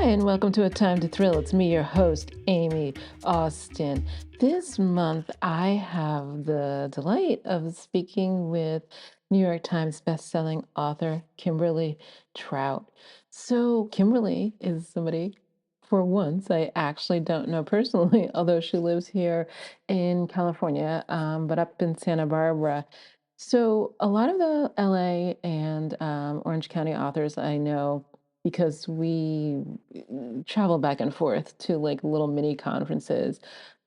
Hi, and welcome to A Time to Thrill. It's me, your host, Amy Austin. This month, I have the delight of speaking with New York Times bestselling author Kimberley Troutte. So, Kimberly is somebody, for once, I actually don't know personally, although she lives here in California, but up in Santa Barbara. So, a lot of the LA and Orange County authors I know because we travel back and forth to like little mini conferences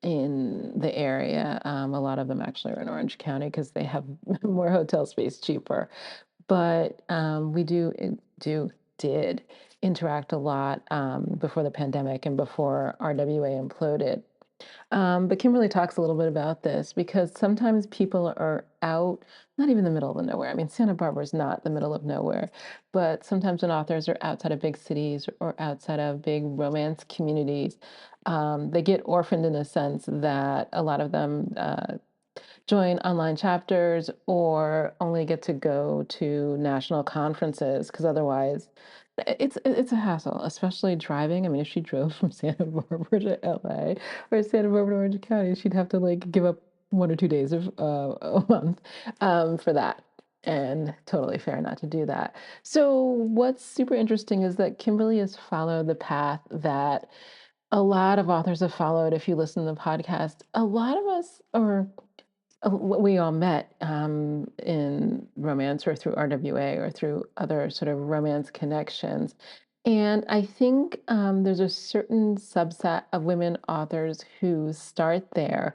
in the area. A lot of them actually are in Orange County because they have more hotel space cheaper. But we did interact a lot before the pandemic and before RWA imploded. But Kimberly talks a little bit about this because sometimes people are out, not even the middle of nowhere. I mean, Santa Barbara is not the middle of nowhere, but sometimes when authors are outside of big cities or outside of big romance communities, they get orphaned in a sense that a lot of them join online chapters or only get to go to national conferences because otherwise it's a hassle, especially driving. I mean, if she drove from Santa Barbara to LA or Santa Barbara to Orange County, she'd have to like give up 1 or 2 days of a month for that. And totally fair not to do that. So, what's super interesting is that Kimberly has followed the path that a lot of authors have followed. If you listen to the podcast, a lot of us are we all met in romance or through RWA or through other sort of romance connections. And I think there's a certain subset of women authors who start there.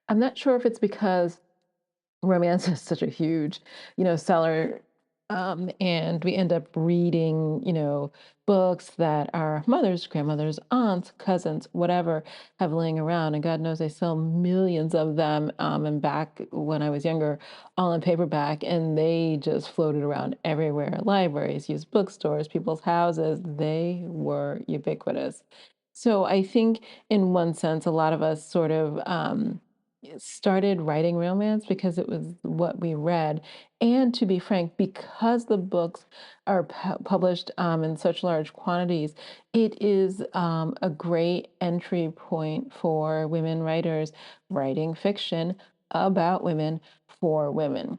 I'm not sure if it's because romance is such a huge, seller. And we end up reading, books that our mothers, grandmothers, aunts, cousins, whatever, have laying around. And God knows they sell millions of them. And back when I was younger, all in paperback, and they just floated around everywhere. Libraries, used bookstores, people's houses, they were ubiquitous. So I think, in one sense, a lot of us sort of started writing romance because it was what we read. And to be frank, because the books are published in such large quantities, it is a great entry point for women writers writing fiction about women for women.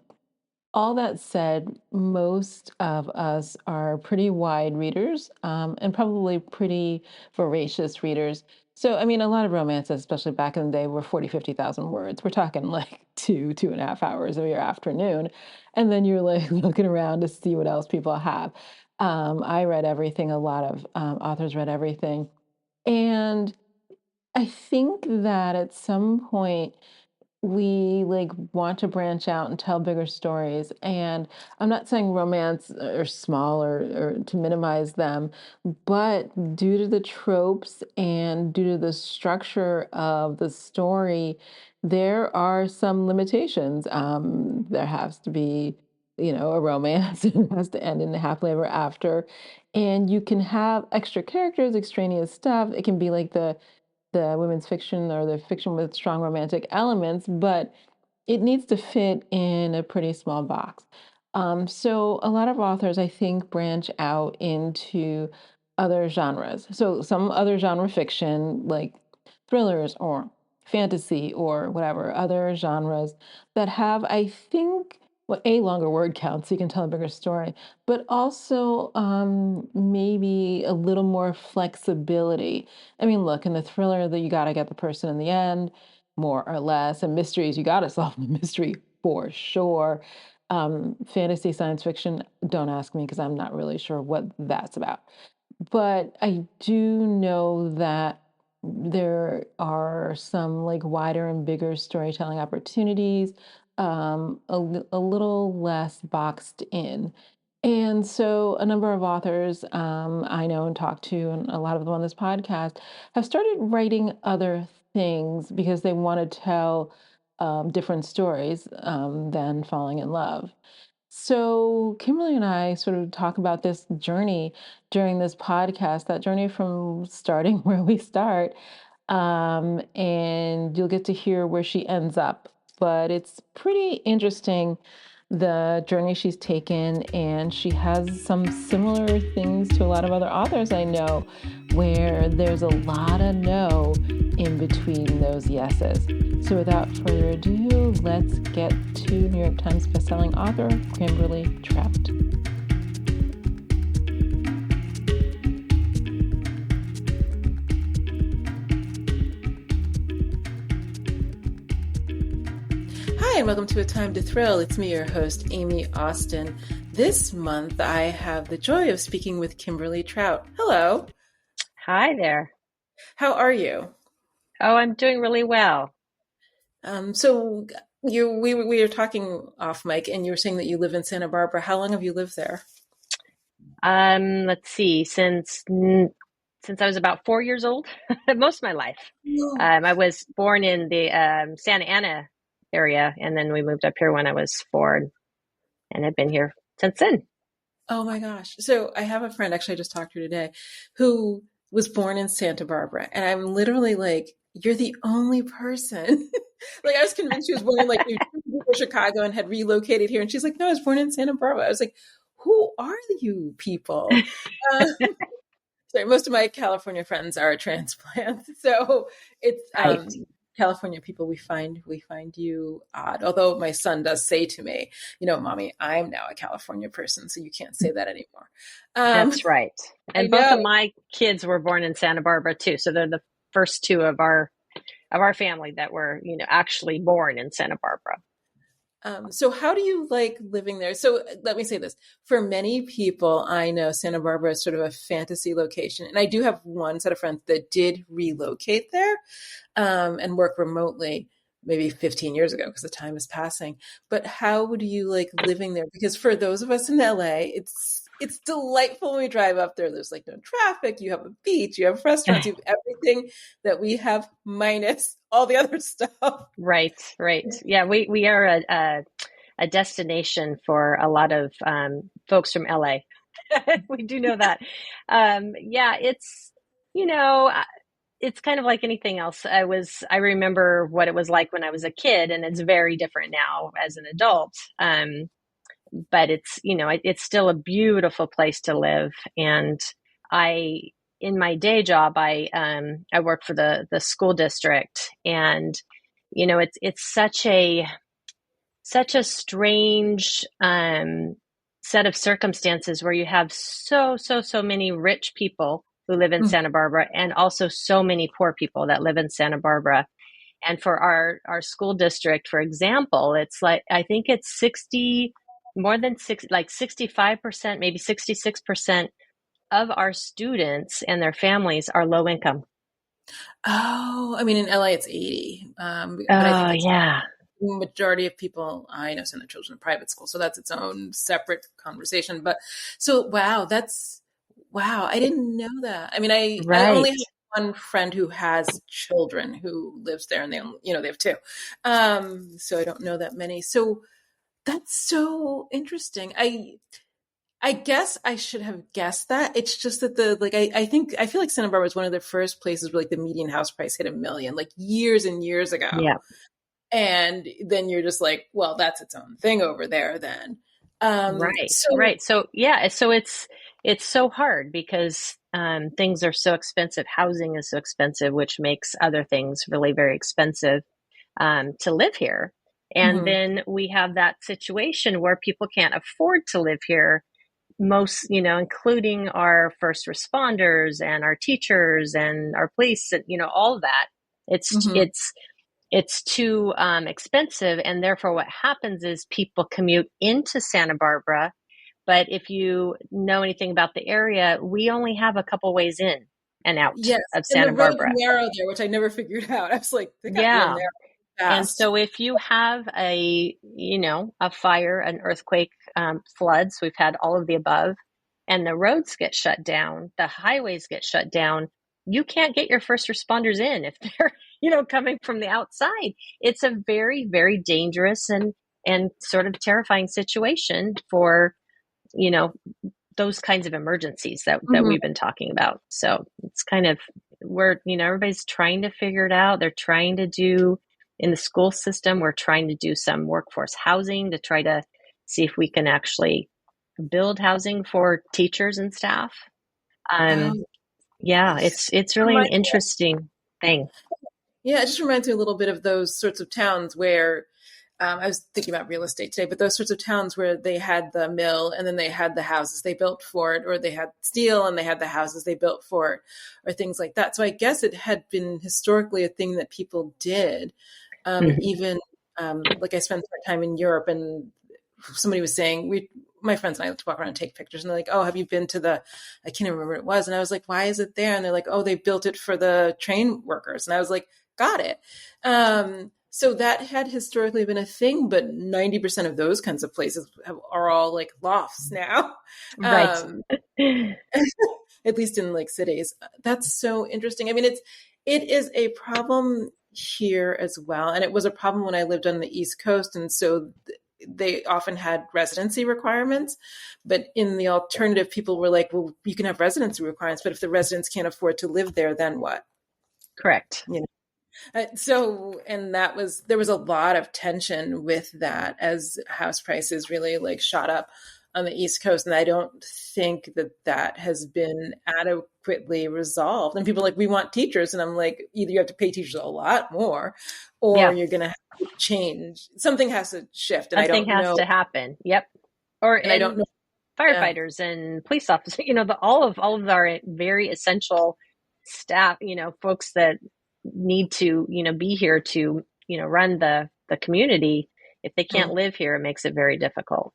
All that said, most of us are pretty wide readers and probably pretty voracious readers. So, I mean, a lot of romances, especially back in the day, were 40, 50,000 words. We're talking like 2.5 hours of your afternoon. And then you're like looking around to see what else people have. I read everything, a lot of authors read everything. And I think that at some point, we like want to branch out and tell bigger stories. And I'm not saying romance are small or to minimize them, but due to the tropes and due to the structure of the story, there are some limitations. There has to be, a romance. It has to end in a happily ever after. And you can have extra characters, extraneous stuff. It can be like the women's fiction or the fiction with strong romantic elements, but it needs to fit in a pretty small box. So a lot of authors, I think, branch out into other genres. So some other genre fiction, like thrillers or fantasy or whatever, other genres that have, I think, well, a longer word count so you can tell a bigger story, but also maybe a little more flexibility. I mean, look, in the thriller that you got to get the person in the end, more or less, and mysteries, you got to solve the mystery for sure. Fantasy science fiction, don't ask me because I'm not really sure what that's about. But I do know that there are some like wider and bigger storytelling opportunities, a little less boxed in. And so a number of authors I know and talk to, and a lot of them on this podcast, have started writing other things because they want to tell different stories than falling in love. So, Kimberly and I sort of talk about this journey during this podcast, that journey from starting where we start, and you'll get to hear where she ends up. But it's pretty interesting the journey she's taken, and she has some similar things to a lot of other authors I know, where there's a lot of no in between those yeses. So without further ado, let's get to New York Times bestselling author Kimberley Troutte. Hi, and welcome to A Time to Thrill. It's me, your host, Aime Austin. This month, I have the joy of speaking with Kimberley Troutte. Hello. Hi there. How are you? Oh, I'm doing really well. So we were talking off mic, and you were saying that you live in Santa Barbara. How long have you lived there? Let's see, since I was about 4 years old, most of my life. No. I was born in the Santa Ana area, and then we moved up here when I was 4, and have been here since then. Oh my gosh. So I have a friend, actually, I just talked to her today, who was born in Santa Barbara. And I'm literally like, you're the only person. Like, I was convinced she was born in like New Jersey or Chicago and had relocated here. And she's like, no, I was born in Santa Barbara. I was like, who are you people? Um, Sorry, most of my California friends are transplants. So it's Right. California people, we find you odd. Although my son does say to me, Mommy, I'm now a California person, so you can't say that anymore. That's right. I And both know. of my kids were born in Santa Barbara too, so they're the first two of our family that were, actually born in Santa Barbara. So how do you like living there? So let me say this. For many people, I know Santa Barbara is sort of a fantasy location. And I do have one set of friends that did relocate there and work remotely maybe 15 years ago because the time is passing. But how would you like living there? Because for those of us in LA, it's delightful when we drive up there. There's like no traffic. You have a beach, you have restaurants, you have everything that we have minus all the other stuff. Right, right. Yeah, we are a destination for a lot of folks from LA. We do know that. Yeah, you know, uh, it's kind of like anything else. I remember what it was like when I was a kid, and it's very different now as an adult. But it's still a beautiful place to live. And I, in my day job, I work for the school district, and it's such a strange set of circumstances where you have so many rich people who live in Mhm. Santa Barbara, and also so many poor people that live in Santa Barbara. And for our school district, for example, it's like, I think it's 60, more than 60, like 65%, maybe 66% of our students and their families are low income. Oh, I mean, in LA it's 80, but I think Oh, that's yeah. the majority of people I know send their children to private school, so that's its own separate conversation. But so, wow, I didn't know that. I mean, I only Right. have one friend who has children who lives there, and they have two, so I don't know that many. So that's so interesting. I guess I should have guessed that. It's just that I feel like Santa Barbara was one of the first places where like the median house price hit 1 million, like years and years ago. Yeah. And then you're just like, well, that's its own thing over there then. Right, So right. So yeah, so it's so hard because things are so expensive. Housing is so expensive, which makes other things really very expensive to live here. And mhm, then we have that situation where people can't afford to live here. Most, including our first responders and our teachers and our police, and all of that. It's mhm. it's it's too expensive, and therefore what happens is people commute into Santa Barbara. But if you know anything about the area, we only have a couple ways in and out Yes, of and the Santa road's Barbara. narrow there, which I never figured out. I was like, they got real Yeah. narrow And fast. so if you have a fire, an earthquake, floods, we've had all of the above, and the roads get shut down, the highways get shut down, you can't get your first responders in if they're, coming from the outside. It's a very, very dangerous and sort of terrifying situation for, you know, those kinds of emergencies that Mhm. we've been talking about. So it's kind of, everybody's trying to figure it out. They're trying to do, in the school system, we're trying to do some workforce housing to try to see if we can actually build housing for teachers and staff. Um, Um, yeah, it's really an interesting thing. Yeah, it just reminds me a little bit of those sorts of towns where I was thinking about real estate today, but those sorts of towns where they had the mill and then they had the houses they built for it, or they had steel and they had the houses they built for it, or things like that. So I guess it had been historically a thing that people did. Mhm. Even like I spent some time in Europe, and somebody was saying my friends and I like to walk around and take pictures, and they're like, "Oh, have you been to the?" I can't remember what it was, and I was like, "Why is it there?" And they're like, "Oh, they built it for the train workers," and I was like, "Got it." So that had historically been a thing, but 90% of those kinds of places are all like lofts now. Right. Um, at least in like cities. That's so interesting. I mean, it is a problem here as well, and it was a problem when I lived on the East Coast, and so they often had residency requirements. But in the alternative, people were like, "Well, you can have residency requirements, but if the residents can't afford to live there, then what?" Correct. You know. And there was a lot of tension with that as house prices really like shot up on the East Coast. And I don't think that that has been adequately resolved. And people are like, we want teachers. And I'm like, either you have to pay teachers a lot more or Yeah, you're going to have to change. Something has to shift. And I something don't has know. to happen. Yep. Or And I don't and know. Yeah. firefighters and police officers, all of our very essential staff, folks that need to, be here to, run the community. If they can't Mm. live here, it makes it very difficult.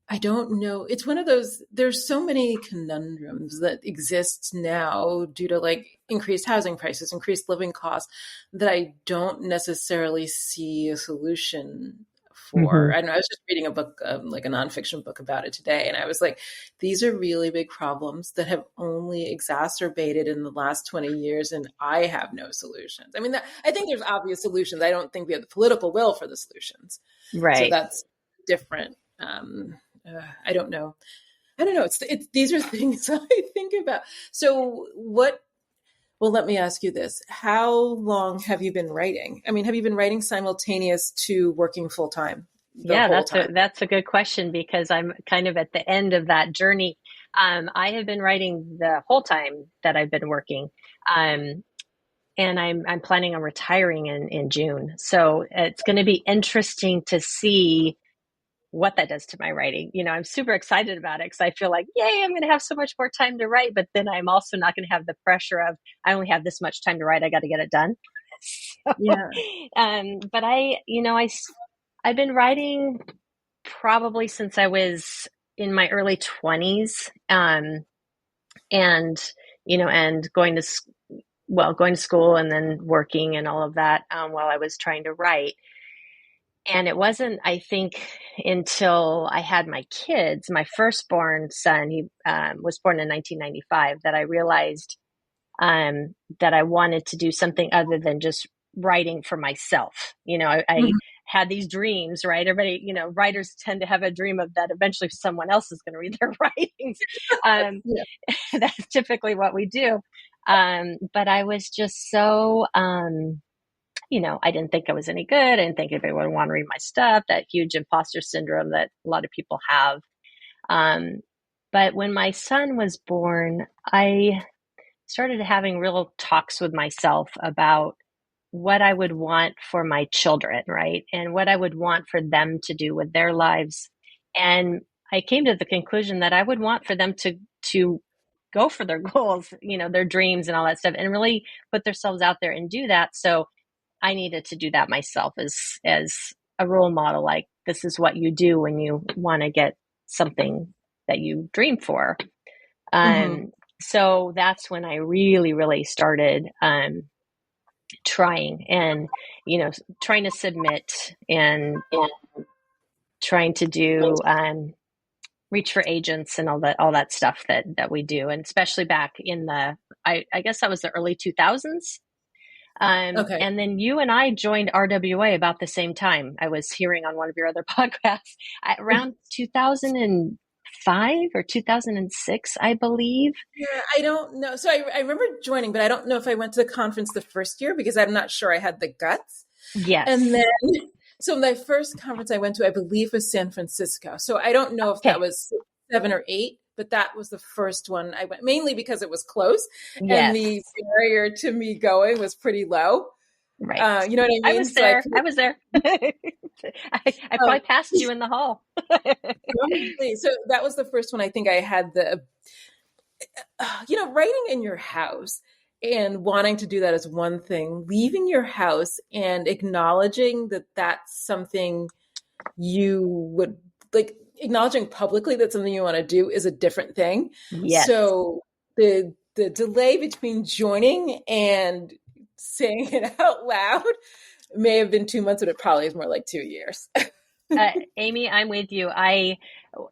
I don't know. It's one of those, there's so many conundrums that exist now due to like increased housing prices, increased living costs, that I don't necessarily see a solution for. Hmm. I don't know. I was just reading a book, like a nonfiction book about it today. And I was like, these are really big problems that have only exacerbated in the last 20 years. And I have no solutions. I mean, I think there's obvious solutions. I don't think we have the political will for the solutions. So Right. that's different. I don't know. I don't know. These are things I think about. So what? Well, let me ask you this: how long have you been writing? I mean, have you been writing simultaneous to working full time the Yeah, whole that's a time? that's a good question because I'm kind of at the end of that journey. I have been writing the whole time that I've been working. Um, and I'm planning on retiring in June. So it's going to be interesting to see what that does to my writing. I'm super excited about it because I feel like, yay, I'm going to have so much more time to write. But then I'm also not going to have the pressure of I only have this much time to write. I got to get it done. So, Yeah. but I've been writing probably since I was in my early 20s, and and going to school and then working and all of that while I was trying to write. And it wasn't, I think, until I had my kids, my firstborn son, he was born in 1995, that I realized that I wanted to do something other than just writing for myself. I Mhm. had these dreams, right? Everybody, writers tend to have a dream of that eventually someone else is going to read their writings. Um, Yeah. that's typically what we do. But I was just so, I didn't think I was any good. I didn't think anybody would want to read my stuff, that huge imposter syndrome that a lot of people have. Um, but when my son was born, I started having real talks with myself about what I would want for my children, right? And what I would want for them to do with their lives. And I came to the conclusion that I would want for them to go for their goals, their dreams and all that stuff, and really put themselves out there and do that. So I needed to do that myself as a role model. Like, this is what you do when you want to get something that you dream for. Hmm. Um, so that's when I really, really started trying and trying to submit and trying to do reach for agents and all that stuff that we do, and especially back in I guess that was the early 2000s. Okay. And then you and I joined RWA about the same time. I was hearing on one of your other podcasts around 2005 or 2006, I believe. Yeah, I don't know. So I remember joining, but I don't know if I went to the conference the first year because I'm not sure I had the guts. And then Yes. So my first conference I went to, I believe, was San Francisco. So I don't know if that Okay. was 7 or 8, but that was the first one I went, mainly because it was close and Yes. the barrier to me going was pretty low. Right. You know what I I mean? was So I there. could, I was there. I um, probably passed you in the hall. probably. So that was the first one I think I had writing in your house and wanting to do that is one thing. Leaving your house and acknowledging that that's something you would like, acknowledging publicly that something you want to do is a different thing. Yes. So the delay between joining and saying it out loud may have been 2 months, but it probably is more like 2 years. Aime, I'm with you.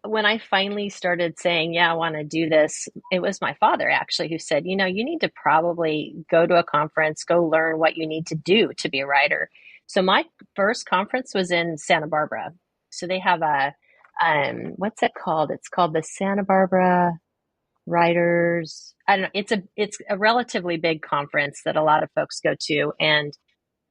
When I finally started saying, yeah, I want to do this, it was my father actually who said, you need to probably go to a conference, go learn what you need to do to be a writer. So my first conference was in Santa Barbara. So they have what's it called? It's called the Santa Barbara Writers. I don't know. It's a relatively big conference that a lot of folks go to, and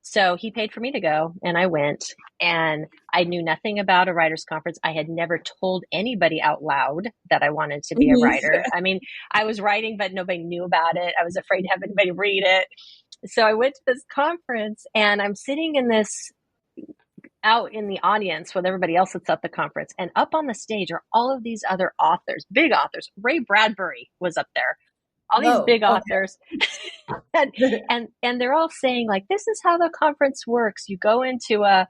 so he paid for me to go, and I went, and I knew nothing about a writer's conference. I had never told anybody out loud that I wanted to be a writer. I mean, I was writing, but nobody knew about it. I was afraid to have anybody read it. So I went to this conference, and I'm sitting in this out in the audience with everybody else that's at the conference. And up on the stage are all of these other authors, big authors. Raye Bradbury was up there, all these Oh, big authors. and, okay. and they're all saying, like, this is how the conference works. You go into a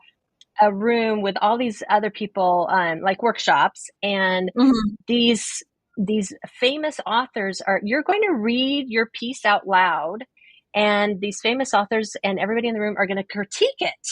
room with all these other people, like workshops, and Mhm. these famous authors you're going to read your piece out loud, and these famous authors and everybody in the room are going to critique it.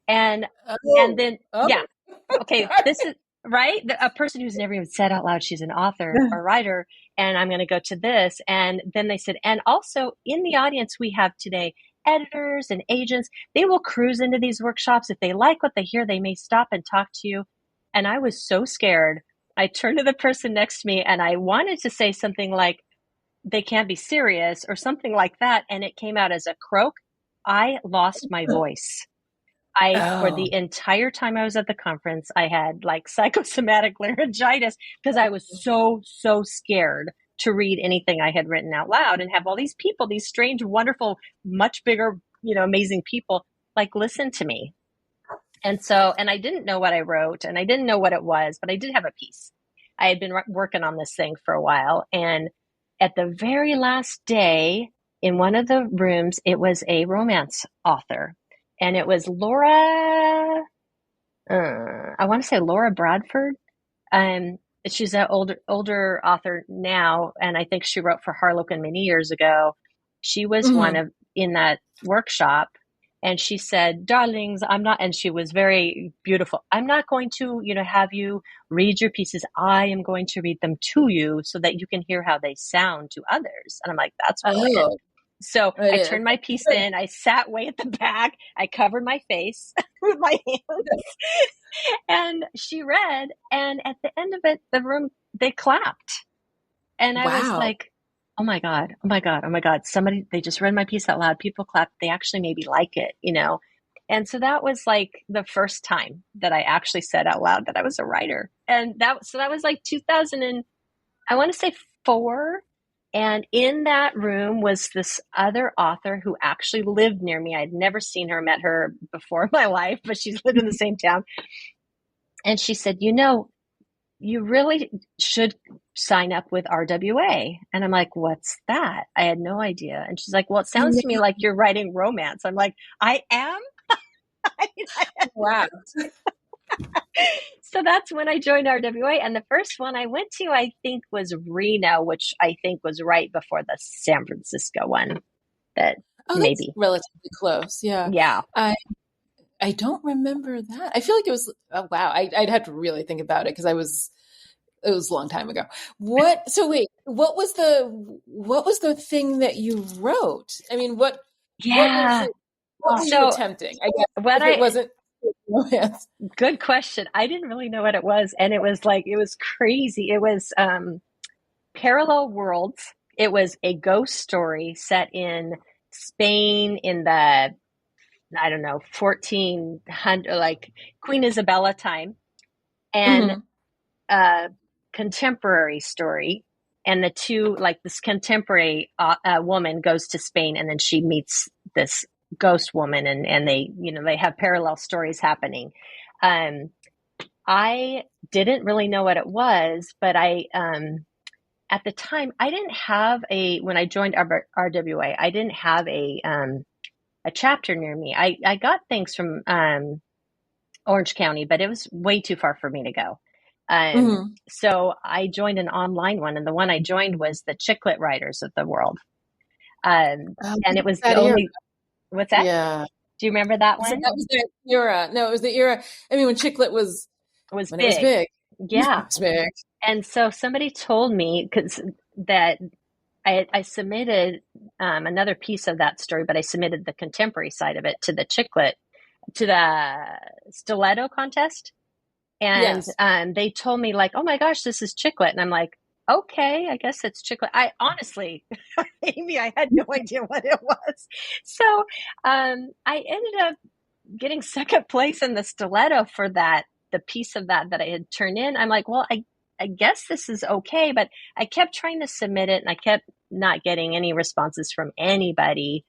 And Oh, then, yeah, oh. okay, this is right. A person who's never even said out loud she's an author or writer, and I'm going to go to this. And then they said, and also in the audience we have today editors and agents. They will cruise into these workshops. If they like what they hear, they may stop and talk to you. And I was so scared. I turned to the person next to me and I wanted to say something like, they can't be serious or something like that. And it came out as a croak. I lost my voice. For Oh, the entire time I was at the conference, I had like psychosomatic laryngitis because I was so scared to read anything I had written out loud and have all these people, these strange, wonderful, much bigger, amazing people, like listen to me. And I didn't know what I wrote and I didn't know what it was, but I did have a piece. I had been working on this thing for a while. And at the very last day in one of the rooms, it was a romance author. And it was Laura, I want to say Laura Bradford. Um, she's an older author now, and I think she wrote for Harlequin many years ago. She was one mhm. of in that workshop, and she said, "Darlings, I'm not." And she was very beautiful. I'm not going to, have you read your pieces. I am going to read them to you so that you can hear how they sound to others. And I'm like, "That's brilliant." Oh, So it I is. turned my piece in. I sat way at the back. I covered my face with my hands. And she read. And at the end of it, the room, they clapped. And I was Wow. like, oh my God, oh my God, oh my God. They just read my piece out loud. People clapped. They actually maybe like it. And so that was like the first time that I actually said out loud that I was a writer. And that was like 2000 and I want to say 4. And in that room was this other author who actually lived near me. I'd never seen her, met her before in my life, but she's lived in the same town. And she said, you really should sign up with RWA. And I'm like, what's that? I had no idea. And she's like, well, it sounds to me like you're writing romance. I'm like, I am. Wow. So that's when I joined RWA. And the first one I went to, I think, was Reno, which I think was right before the San Francisco one. That Oh, that's maybe. relatively close. Yeah. Yeah. I don't remember that. I feel like it was, oh, wow. I'd have to really think about it because it was a long time ago. So wait, what was the thing that you wrote? I mean, what was Yeah. it? What were you So attempting? I guess what if it I wasn't romance. good question. I didn't really know what it was. And it was crazy. It was parallel worlds. It was a ghost story set in Spain in the I don't know, 1400, like Queen Isabella time, and Mhm. a contemporary story. And the two, like this contemporary woman goes to Spain, and then she meets this ghost woman, and they, they have parallel stories happening. I didn't really know what it was, but at the time, I didn't have when I joined RWA, I didn't have a chapter near me. I got things from Orange County, but it was way too far for me to go. Mhm. So I joined an online one, and the one I joined was the Chicklet Writers of the World. And it was the That era. only, what's that? Yeah. Do you remember that So one? that was the era. No, it was the era. I mean, when Chicklet was It was when it was big. big. It Yeah. was big. And so somebody told me that I submitted another piece of that story, but I submitted the contemporary side of it to the to the stiletto contest. And Yes. they told me like, oh my gosh, this is Chicklet. And I'm like, okay, I guess it's Chicklet. I honestly, Amy, I had no idea what it was. So I ended up getting second place in the stiletto for the piece of that I had turned in. I'm like, well, I guess this is okay. But I kept trying to submit it, and I kept not getting any responses from anybody.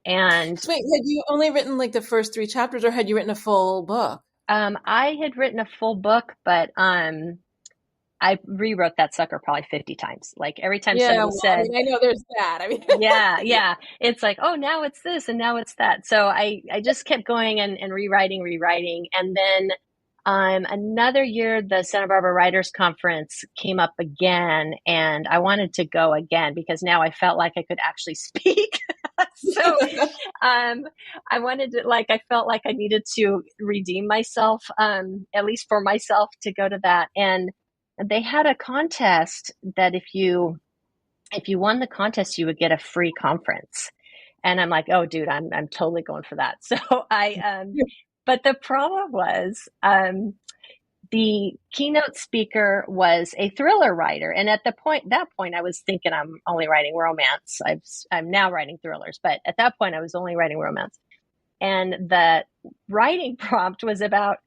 And So wait, had you only written like the first 3 chapters, or had you written a full book? I had written a full book, but I rewrote that sucker probably 50 times. Like every time Yeah, somebody well, I said, mean, I know there's that. I mean, yeah, yeah. yeah, it's like, oh, now it's this and now it's that. So I just kept going and rewriting. And then another year, the Santa Barbara Writers Conference came up again, and I wanted to go again because now I felt like I could actually speak. So I wanted to, like, I felt like I needed to redeem myself, at least for myself, to go to that. And they had a contest that if you won the contest, you would get a free conference. And I'm like, oh, dude, I'm totally going for that. So but the problem was, the keynote speaker was a thriller writer. And at that point, I was thinking I'm only writing romance. I'm now writing thrillers, but at that point I was only writing romance. And the writing prompt was about,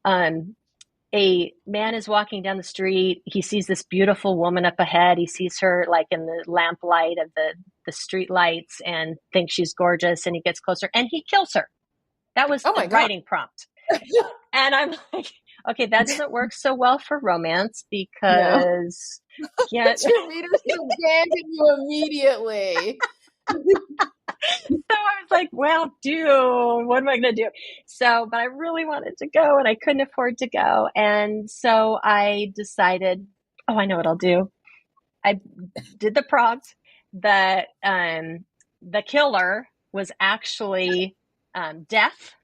a man is walking down the street. He sees this beautiful woman up ahead. He sees her like in the lamplight of the street lights and thinks she's gorgeous. And he gets closer and he kills her. That was Oh the my God. writing prompt. And I'm like, okay, that doesn't work so well for romance No. because yeah. Your readers will abandon you immediately. So I was like, well, dude, what am I going to do? So, but I really wanted to go and I couldn't afford to go. And so I decided, oh, I know what I'll do. I did the prompt. The killer was actually deaf,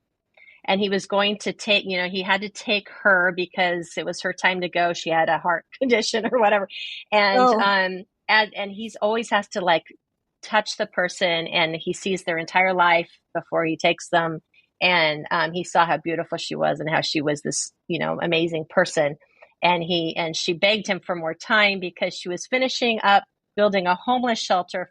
and he was going to take, he had to take her because it was her time to go. She had a heart condition or whatever. And Oh. and he's always has to like touch the person, and he sees their entire life before he takes them. And he saw how beautiful she was and how she was this, amazing person. And she begged him for more time because she was finishing up building a homeless shelter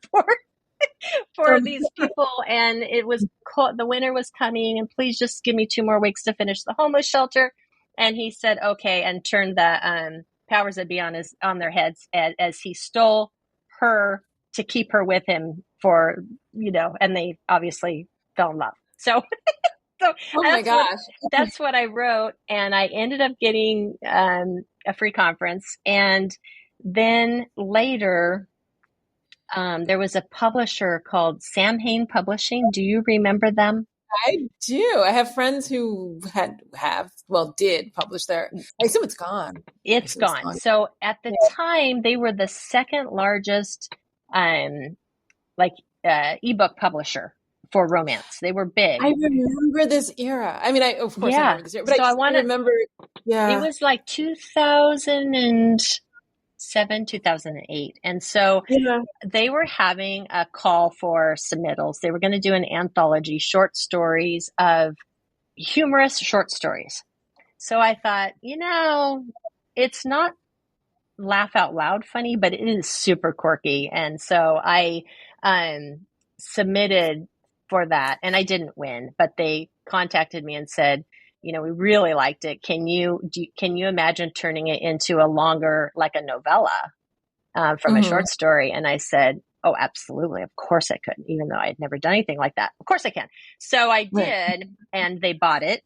for these people, and it was cold, the winter was coming, and please just give me 2 more weeks to finish the homeless shelter. And he said okay, and turned the powers that be on their heads as he stole her to keep her with him for, and they obviously fell in love. So so Oh my gosh. that's what I wrote, and I ended up getting a free conference. And then later, there was a publisher called Sam Hain Publishing. Do you remember them? I do. I have friends who did publish there. I assume it's gone. It's gone. So at the time, they were the second largest like ebook publisher for romance. They were big. I remember this era. I mean, of course I remember this era, but so I remember. Yeah, it was like 2007, 2008. And so yeah. they were having a call for submittals. They were going to do an anthology, short stories of humorous short stories. So I thought, it's not laugh out loud funny, but it is super quirky. And so I submitted for that. And I didn't win, but they contacted me and said, we really liked it. Can you imagine turning it into a longer, like a novella from a short story? And I said, oh, absolutely. Of course I could, even though I had never done anything like that. Of course I can. So I did, and they bought it.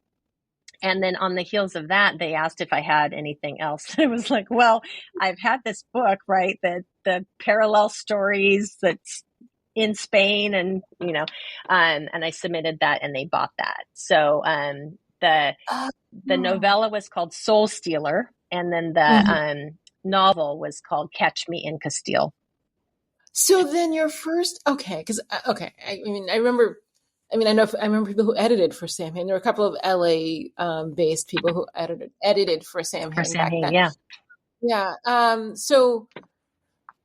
And then on the heels of that, they asked if I had anything else. I was like, well, I've had this book, right? The parallel stories that's in Spain, and, and I submitted that, and they bought that. So the novella was called Soul Stealer. And then the novel was called Catch Me in Castile. So then your first, because I remember people who edited for Sam Hain. There were a couple of LA based people who edited for Sam Hain back then. Yeah. So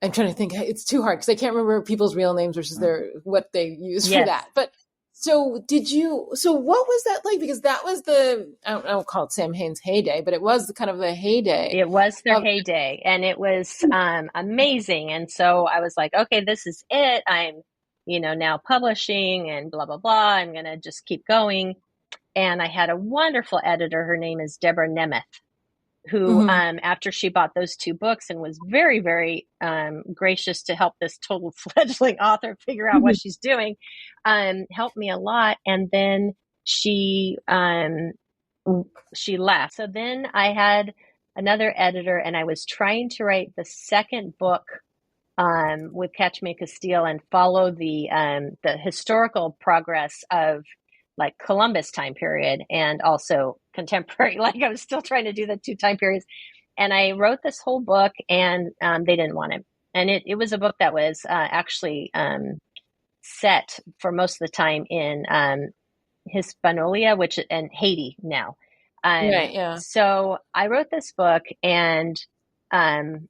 I'm trying to think. It's too hard because I can't remember people's real names versus what they used for that. But so what was that like? Because that was I don't call it Sam Hain's heyday, but it was kind of the heyday. It was their heyday, and it was amazing. And so I was like, okay, this is it. I'm, now publishing and blah, blah, blah. I'm going to just keep going. And I had a wonderful editor. Her name is Deborah Nemeth, who, after she bought those 2 books and was very, very gracious to help this total fledgling author figure out what she's doing, helped me a lot. And then she left. So then I had another editor, and I was trying to write the second book with Catch Me in Castile and follow the historical progress of like Columbus time period and also contemporary. Like I was still trying to do the 2 time periods. And I wrote this whole book, and they didn't want it. And it was a book that was actually set for most of the time in Hispaniola, and Haiti now. Right, yeah. So I wrote this book, and I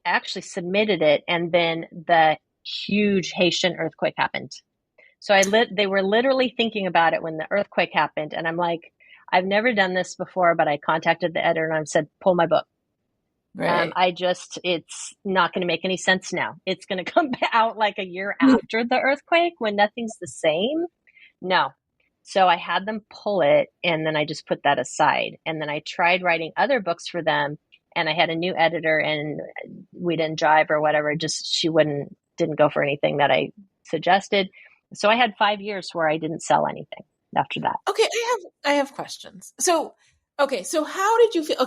actually submitted it, and then the huge Haitian earthquake happened. So they were literally thinking about it when the earthquake happened. And I'm like, I've never done this before, but I contacted the editor and I said, pull my book. Right. It's not going to make any sense now. It's going to come out like a year after the earthquake when nothing's the same. No. So I had them pull it, and then I just put that aside. And then I tried writing other books for them, and I had a new editor, and we didn't jive or whatever. Just she didn't go for anything that I suggested. So I had 5 years where I didn't sell anything after that. Okay, I have questions. So how did you feel?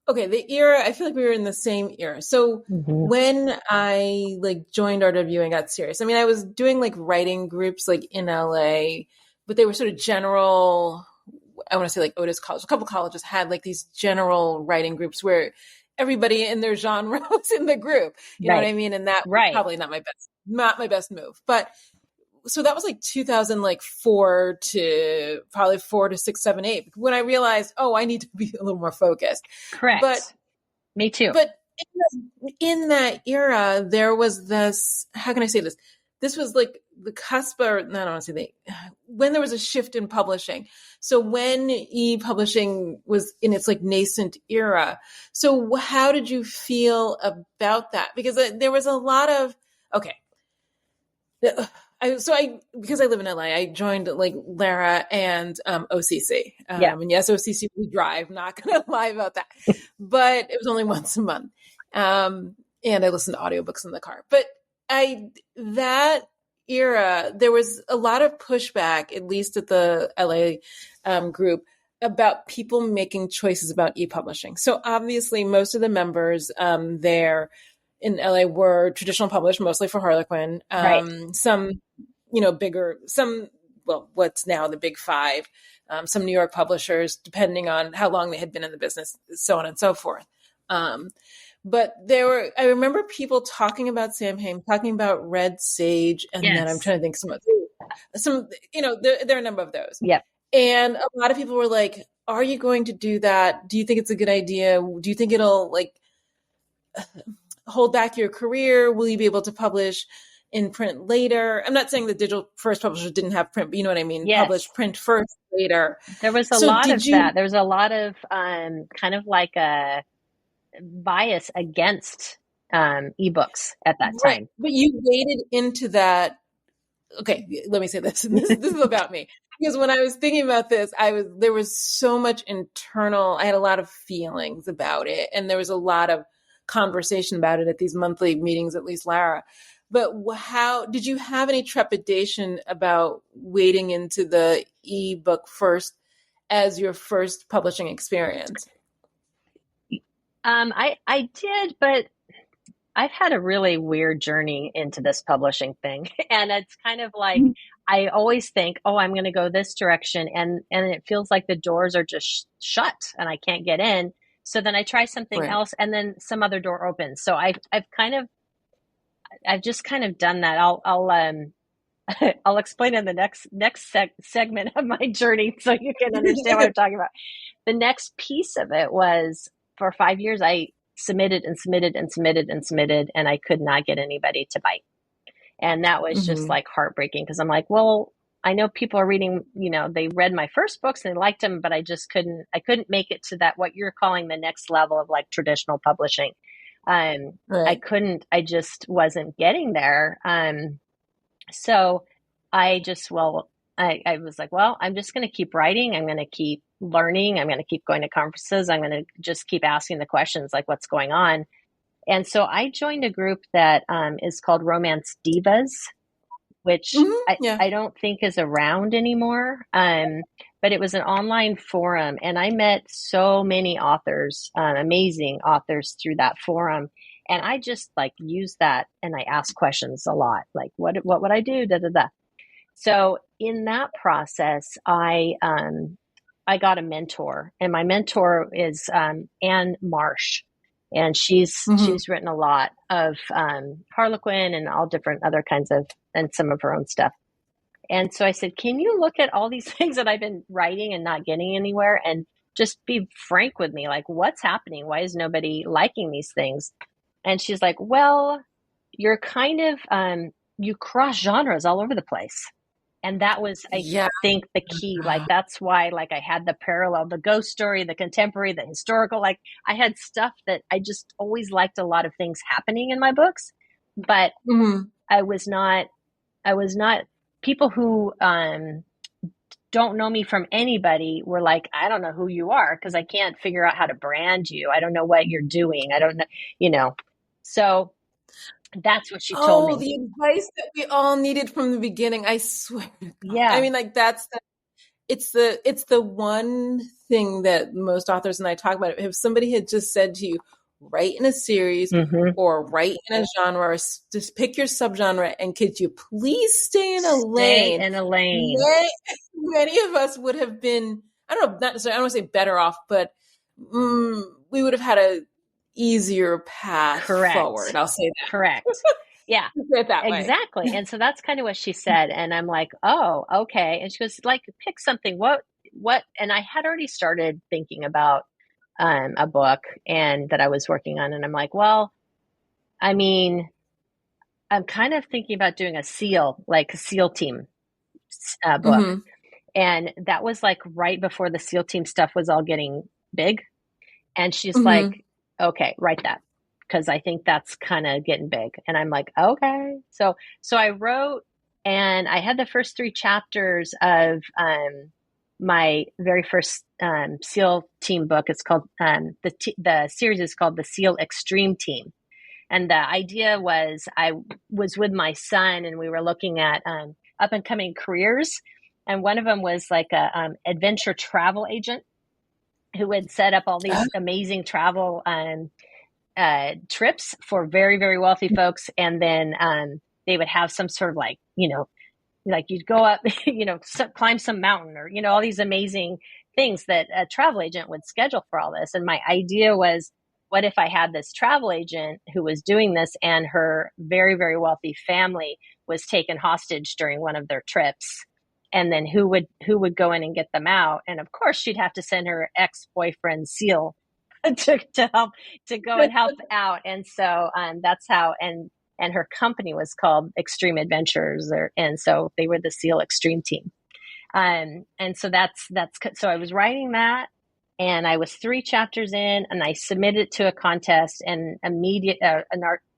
Okay, the era, I feel like we were in the same era. So when I joined RW and got serious, I mean, I was doing writing groups in LA, but they were sort of general. I want to say Otis College. A couple colleges had these general writing groups where everybody in their genre was in the group. You know what I mean? And that was probably not my best move. But so that was 2004 to probably 4 to 6, 7, 8. When I realized, I need to be a little more focused. Correct. But me too. But in that era, there was this. How can I say this? This was the cusp, or I don't want to say when there was a shift in publishing. So when e-publishing was in its I era. So how did you feel about that? Because there was a lot of because I live in LA, I joined Lara and OCC. And yes, OCC we drive. Not going to lie about that, but it was only once a month. And I listened to audiobooks in the car. But that era, there was a lot of pushback, at least at the LA group, about people making choices about e-publishing. So obviously, most of the members there in LA were traditional published, mostly for Harlequin. Some, bigger, what's now the big 5, some New York publishers, depending on how long they had been in the business, so on and so forth. But I remember people talking about Sam Hain, talking about Red Sage, and then I'm trying to think there are a number of those. Yeah. And a lot of people were like, are you going to do that? Do you think it's a good idea? Do you think it'll hold back your career? Will you be able to publish in print later? I'm not saying the digital first publishers didn't have print, but you know what I mean? Yes. Publish print first, later. There was a lot of that. There was a lot of kind of a bias against ebooks at that Right. time. But you waded into that. Okay, let me say this. This is about me. Because when I was thinking about this, there was so much internal, I had a lot of feelings about it. And there was a lot of conversation about it at these monthly meetings, at least Lara. But how did you have any trepidation about wading into the ebook first as your first publishing experience? I did, but I've had a really weird journey into this publishing thing. And it's kind of like, I always think, oh, I'm going to go this direction. And it feels like the doors are just shut and I can't get in. So then I try something Right. else and then some other door opens. So I've just kind of done that. I'll explain in the next segment of my journey so you can understand what I'm talking about. The next piece of it was, for 5 years, I submitted and submitted and submitted and submitted, and I could not get anybody to bite. And that was just like heartbreaking because I'm like, well, I know people are reading, they read my first books and they liked them, but I couldn't make it to that, what you're calling the next level of like traditional publishing. Right. I just wasn't getting there. So I was like, well, I'm just going to keep writing. I'm going to keep learning. I'm going to keep going to conferences. I'm going to just keep asking the questions like what's going on. And so I joined a group that is called Romance Divas, which I don't think is around anymore. But it was an online forum and I met so many authors, amazing authors through that forum. And I just like used that and I asked questions a lot, like what would I do? Da, da, da. So in that process, I got a mentor, and my mentor is Anne Marsh, and she's written a lot of Harlequin and all different other kinds of, and some of her own stuff. And so I said, can you look at all these things that I've been writing and not getting anywhere and just be frank with me? Like, what's happening? Why is nobody liking these things? And she's like, well, you're kind of, you cross genres all over the place. And that was, I think, the key. Like, that's why, like, I had the parallel, the ghost story, the contemporary, the historical. Like, I had stuff that I just always liked a lot of things happening in my books. But I was not, people who don't know me from anybody were like, I don't know who you are because I can't figure out how to brand you. I don't know what you're doing. I don't know, So that's what she told me. Oh, the advice that we all needed from the beginning. I swear. Yeah. I mean, like it's the one thing that most authors and I talk about. If somebody had just said to you, write in a series or write in a genre, or just pick your subgenre, and could you please stay in a lane? Stay in a lane. Many of us would have been, I don't know, not necessarily, I don't want to say better off, but we would have had a easier path forward. I'll say that. Correct. Yeah, exactly. And so that's kind of what she said. And I'm like, oh, okay. And she goes, like, pick something. What? And I had already started thinking about a book and that I was working on. And I'm like, well, I mean, I'm kind of thinking about doing a SEAL team book. And that was like right before the SEAL team stuff was all getting big. And she's like, okay, write that, because I think that's kind of getting big. And I'm like, okay. So I wrote, and I had the first 3 chapters of my very first SEAL team book. It's called, the series is called The SEAL Extreme Team. And the idea was, I was with my son and we were looking at up and coming careers. And one of them was like a adventure travel agent who would set up all these amazing travel trips for very, very wealthy folks. And then they would have some sort of like, like you'd go up, climb some mountain or, all these amazing things that a travel agent would schedule for all this. And my idea was, what if I had this travel agent who was doing this and her very, very wealthy family was taken hostage during one of their trips? And then who would go in and get them out? And of course, she'd have to send her ex-boyfriend SEAL to go and help out. And so that's how. And her company was called Extreme Adventures, and so they were the SEAL Extreme Team. And so that's so I was writing that, and I was 3 chapters in, and I submitted to a contest, and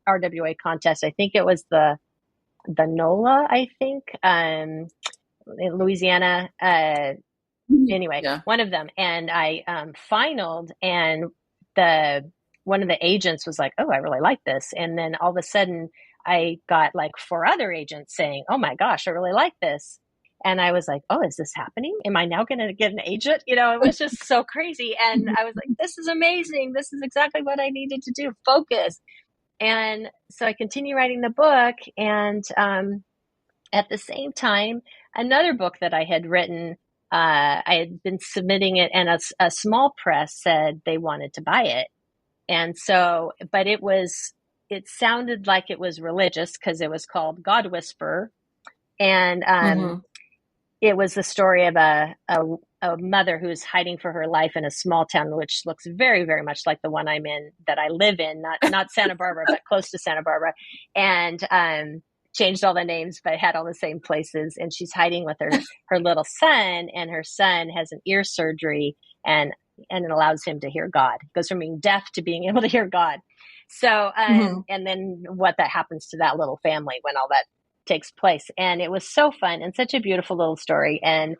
RWA contest. I think it was the NOLA, I think, in Louisiana. Anyway, Yeah. one of them, and I finaled, and one of the agents was like, "Oh, I really like this," and then all of a sudden, I got like 4 other agents saying, "Oh my gosh, I really like this," and I was like, "Oh, is this happening? Am I now going to get an agent?" You know, it was just so crazy, and I was like, "This is amazing! This is exactly what I needed to do. Focus." And so I continue writing the book, and at the same time, another book that I had written, I had been submitting it, and a small press said they wanted to buy it. And so, but it sounded like it was religious because it was called God Whisperer. And it was the story of a mother who is hiding for her life in a small town, which looks very, very much like the one I'm in, that I live in, not Santa Barbara, but close to Santa Barbara. And changed all the names, but had all the same places. And she's hiding with her little son, and her son has an ear surgery, and it allows him to hear God. It goes from being deaf to being able to hear God. So, and then what that happens to that little family when all that takes place. And it was so fun and such a beautiful little story. And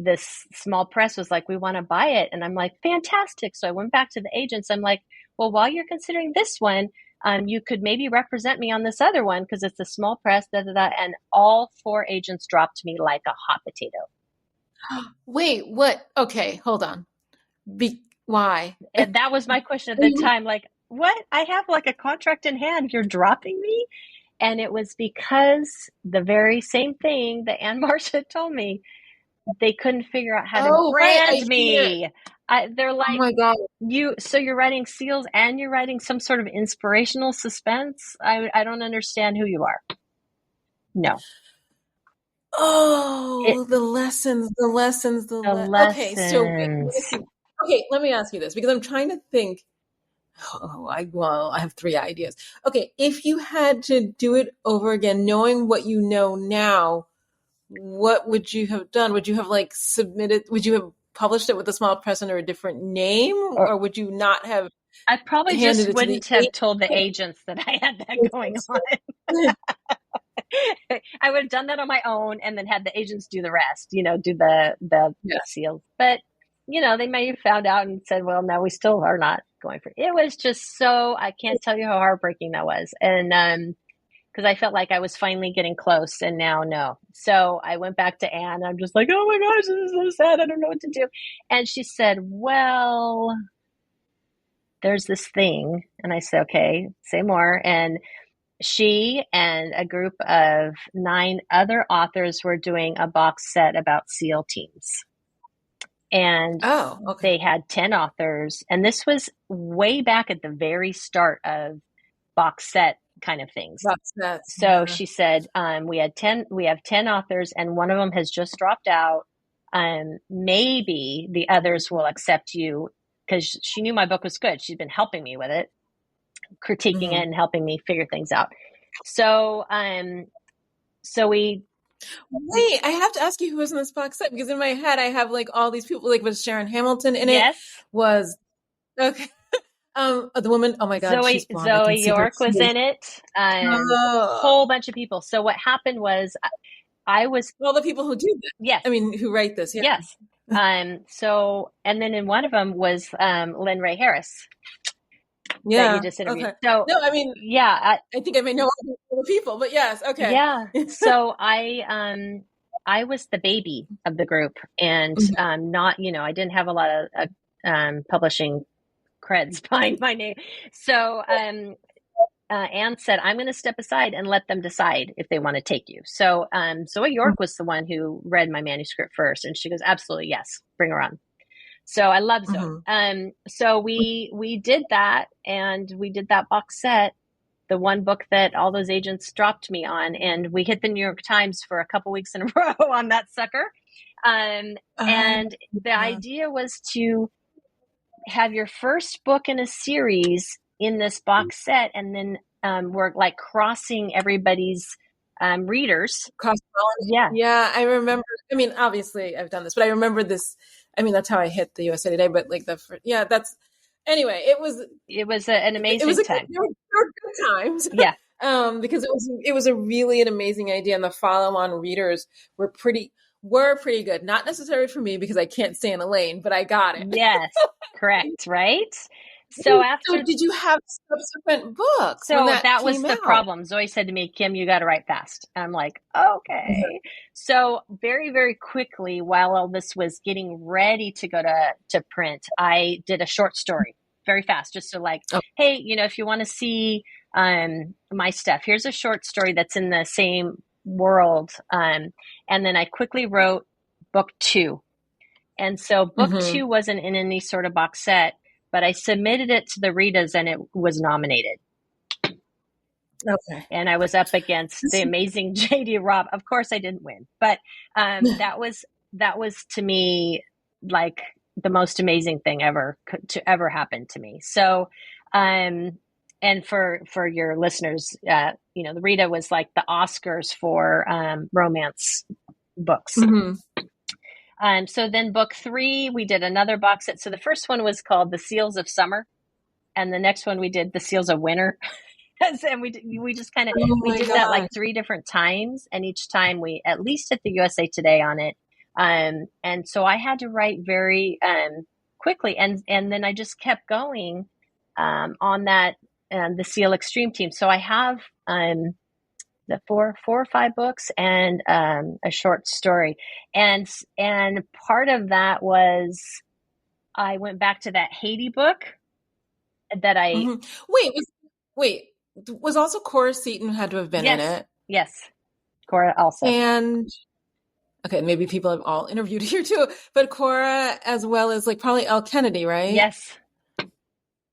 this small press was like, "We want to buy it." And I'm like, "Fantastic." So I went back to the agents. I'm like, "Well, while you're considering this one, you could maybe represent me on this other one because it's a small press, da, da, da." And all 4 agents dropped me like a hot potato. Wait, what? Okay, hold on. Why? And that was my question at the time. Like, what? I have like a contract in hand. You're dropping me? And it was because the very same thing that Anne Marsh had told me, they couldn't figure out how to brand me. They're like, "Oh my God, so you're writing seals and you're writing some sort of inspirational suspense? I don't understand who you are." No. Oh, the lessons. Okay, so let me ask you this, because I'm trying to think. I have 3 ideas. Okay, if you had to do it over again, knowing what you know now, what would you have done? Would you have like submitted? Would you have published it with a small press under a different name, or would you not have? I probably handed just it to the wouldn't have told the agents that I had that going on. I would have done that on my own and then had the agents do the rest, do the seals. But, they may have found out and said, "Well, no, we still are not going for it." It was just I can't tell you how heartbreaking that was. And, because I felt like I was finally getting close, and now no. So I went back to Anne. I'm just like, "Oh my gosh, this is so sad. I don't know what to do." And she said, "Well, there's this thing." And I said, "Okay, say more." And she and a group of 9 other authors were doing a box set about SEAL teams. And they had 10 authors. And this was way back at the very start of box set kind of things. So she said, we have 10 authors, and one of them has just dropped out. Maybe the others will accept you, because she knew my book was good. She'd been helping me with it, critiquing it and helping me figure things out. So, Wait, I have to ask you who was in this box set, because in my head I have like all these people. Like, was Sharon Hamilton in it? Yes. Was okay. The woman. Oh my God, she's blonde. Zoe York was in it. A whole bunch of people. So what happened was, I was all the people who do this. Yes. I mean, who write this? Yeah. Yes. So, and then in one of them was Lynn Raye Harris. Yeah. That you just interviewed. Okay. So, no, I mean, yeah, I think I may know all the people, but yes. Okay. Yeah. So I was the baby of the group, and not, I didn't have a lot of publishing creds behind my name. So Anne said, "I'm going to step aside and let them decide if they want to take you." So Zoe York was the one who read my manuscript first, and she goes, "Absolutely, yes, bring her on." So I love Zoe. So we did that, and we did that box set, the one book that all those agents dropped me on, and we hit the New York Times for a couple weeks in a row on that sucker. And the idea was to have your first book in a series in this box set, and then we're like crossing everybody's readers. Yeah, I remember. I mean, obviously I've done this, but I remember this. I mean, that's how I hit the USA Today. But like Anyway, it was an amazing time. There were good times. Yeah. Because it was a really an amazing idea, and the follow-on readers were pretty good. Not necessarily for me because I can't stay in a lane, but I got it. Yes, correct, right? So did you have subsequent books when that was came the out? problem. Zoe said to me, Kim, you got to write fast. I'm like, okay. Mm-hmm. So very, very quickly, while all this was getting ready to go to print, I did a short story very fast, just to hey, if you want to see my stuff, here's a short story that's in the same world. And then I quickly wrote book 2. And so book mm-hmm. 2 wasn't in any sort of box set, but I submitted it to the Ritas and it was nominated. Okay. And I was up against the amazing J.D. Robb. Of course I didn't win, but that was to me like the most amazing thing to ever happen to me. So, and for your listeners, the Rita was like the Oscars for romance books. Mm-hmm. So then book 3, we did another box set. So the first one was called The Seals of Summer. And the next one we did The Seals of Winter. And we just kind of, we did that like 3 different times. And each time we at least hit the USA Today on it. And so I had to write very quickly. And then I just kept going on that, the Seal Extreme team. So I have the 4 or 5 books and a short story. And part of that was I went back to that Haiti book that I... Mm-hmm. Wait, was also Cora Seton had to have been in it? Yes, Cora also. And, okay, maybe people have all interviewed here too, but Cora as well as like probably Elle Kennedy, right? Yes.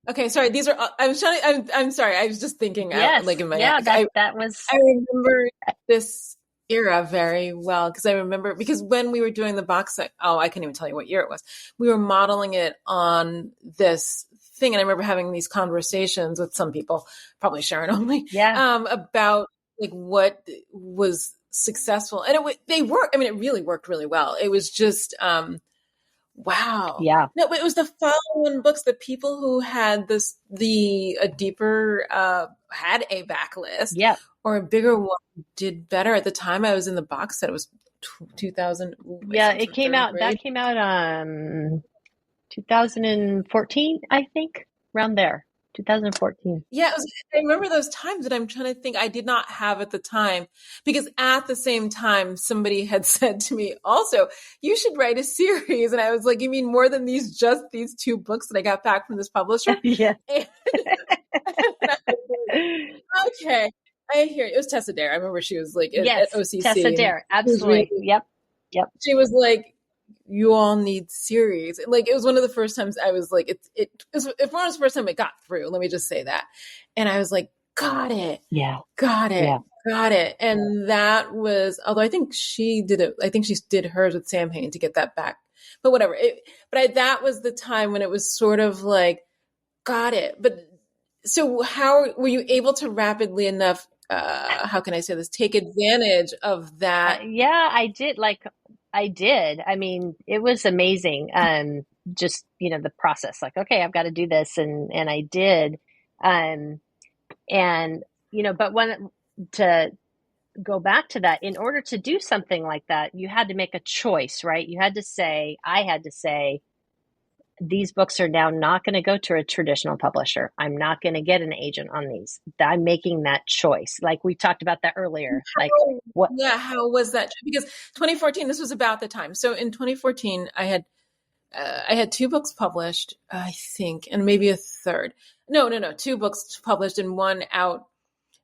Okay, sorry. These are. I'm sorry. I was just thinking out, like in my head. That was. I remember this era very well because when we were doing the box set. Oh, I can't even tell you what year it was. We were modeling it on this thing, and I remember having these conversations with some people, probably Sharon only. Yeah. About like what was successful, and they worked. I mean, it really worked really well. It was just. Wow. Yeah. No, but it was the follow-on books, the people who had a deeper, had a backlist or a bigger one did better. At the time I was in the box set, it was 2000. Yeah, it came out, that came out 2014, I think, around there. 2014. Yeah, I remember those times that I'm trying to think I did not have at the time, because at the same time, somebody had said to me also, you should write a series. And I was like, you mean more than these 2 books that I got back from this publisher? Yeah. Okay. I hear it. It was Tessa Dare. I remember she was like at OCC. Tessa Dare. Absolutely. Yep. She was like, you all need series. Like, it was one of the first times I was like, it was one of the first time it got through. Let me just say that. And I was like, got it. Yeah. Got it. Yeah. Got it. And that was, although I think she did it. I think she did hers with Sam Hain to get that back, but whatever. That was the time when it was sort of like, got it. But so how were you able to rapidly enough, how can I say this, take advantage of that? Yeah, I did. I did. I mean, it was amazing. Just, the process, like, okay, I've got to do this. And I did. But to go back to that, in order to do something like that, you had to make a choice, right? I had to say, these books are now not going to go to a traditional publisher. I'm not going to get an agent on these. I'm making that choice. Like we talked about that earlier. How was that? Because 2014, this was about the time. So in 2014, I had 2 books published, I think, and maybe a third. No, 2 books published and one out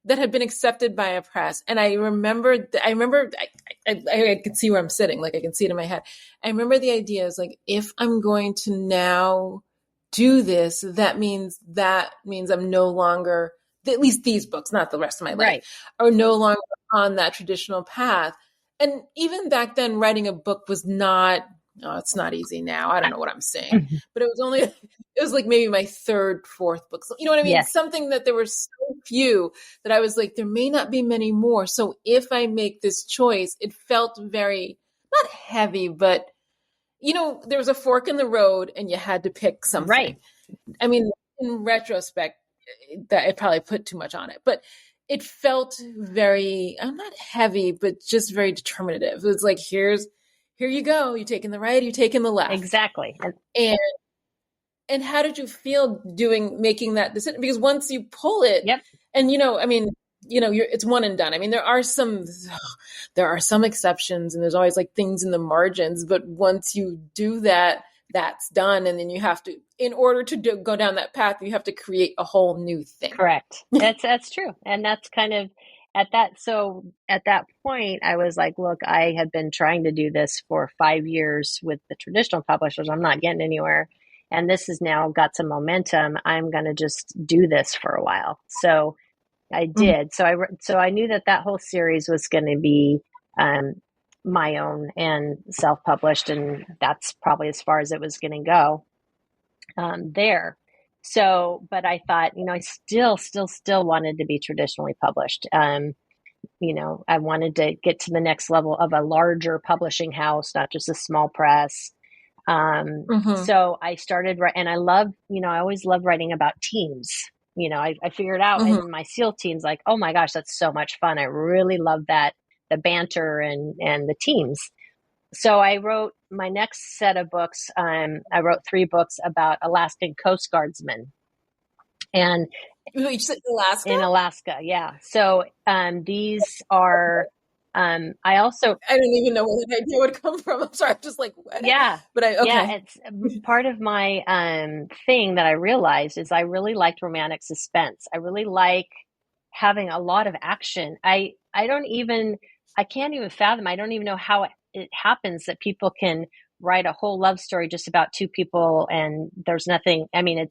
that had been accepted by a press. And I remember I could see where I'm sitting. Like I can see it in my head. I remember the idea is like, if I'm going to now do this, that means I'm no longer, at least these books, not the rest of my life, are no longer on that traditional path. And even back then, writing a book was not, it's not easy now. I don't know what I'm saying, but it was like maybe my 3rd, 4th book. So, you know what I mean? Yes. Something that there were so few that I was like, there may not be many more. So if I make this choice, it felt very, not heavy, but there was a fork in the road and you had to pick something. Right. I mean, in retrospect, that I probably put too much on it, but it felt very, I'm not heavy, but just very determinative. It was like, here you go. You're taking the right, you're taking the left. Exactly. And how did you feel making that decision? Because once you pull it, Yep. and I mean, it's one and done. I mean, there are some exceptions, and there's always like things in the margins, but once you do that, that's done. And then you have to, in order to go down that path, you have to create a whole new thing. Correct. That's true. And that's kind of at that point, I was like, look, I have been trying to do this for 5 years with the traditional publishers. I'm not getting anywhere. And this has now got some momentum. I'm going to just do this for a while. So I did. Mm-hmm. So I knew that whole series was going to be my own and self-published, and that's probably as far as it was going to go there. So, but I thought, I still wanted to be traditionally published. I wanted to get to the next level of a larger publishing house, not just a small press. So I started, and I love, I always love writing about teams. I figured out in my SEAL teams, like, oh my gosh, that's so much fun. I really love that, the banter and the teams. So I wrote my next set of books. I wrote 3 books about Alaskan Coast Guardsmen. And you said Alaska? In Alaska, yeah. So these are, I don't even know where that idea would come from. I'm sorry, I'm just like, what? Yeah. But yeah, it's part of my thing that I realized is I really liked romantic suspense. I really like having a lot of action. I can't even fathom. I don't even know how it happens that people can write a whole love story just about 2 people and there's nothing. I mean,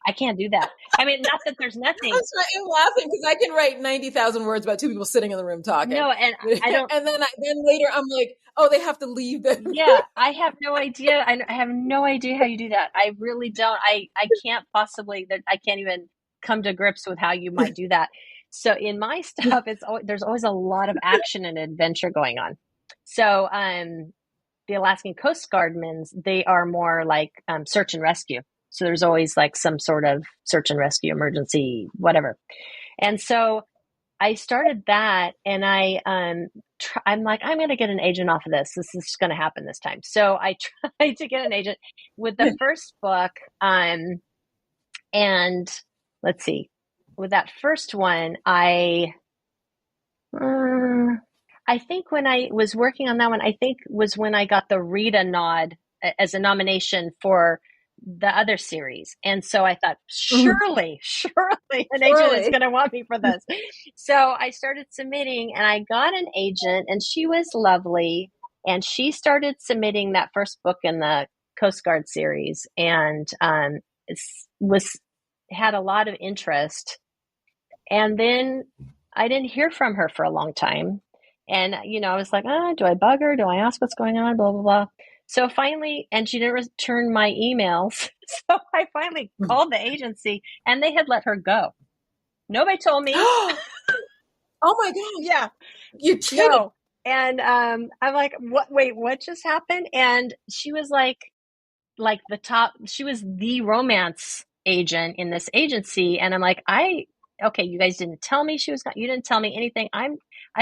I can't do that. I mean, not that there's nothing. I'm laughing because I can write 90,000 words about 2 people sitting in the room talking. No, and I don't. And then later I'm like, oh, they have to leave. Yeah, I have no idea. I have no idea how you do that. I really don't. I can't possibly. I can't even come to grips with how you might do that. So in my stuff, there's always a lot of action and adventure going on. So the Alaskan Coast Guardmen, they are more like search and rescue. So there's always like some sort of search and rescue emergency, whatever. And so I started that, and I'm like, I'm going to get an agent off of this. This is going to happen this time. So I tried to get an agent with the first book. And let's see, with that first one, I think when I was working on that one, I think was when I got the Rita nod as a nomination for the other series. And so I thought, surely an agent is going to want me for this. So I started submitting, and I got an agent, and she was lovely. And she started submitting that first book in the Coast Guard series, and had a lot of interest. And then I didn't hear from her for a long time. And, I was like, do I bug her? Do I ask what's going on? Blah, blah, blah. So finally, and she didn't return my emails. So I finally called the agency, and they had let her go. Nobody told me. Oh my God. Yeah. You're kidding. No. And I'm like, what? Wait, what just happened? And she was like she was the romance agent in this agency. And I'm like, okay, you guys didn't tell me you didn't tell me anything. I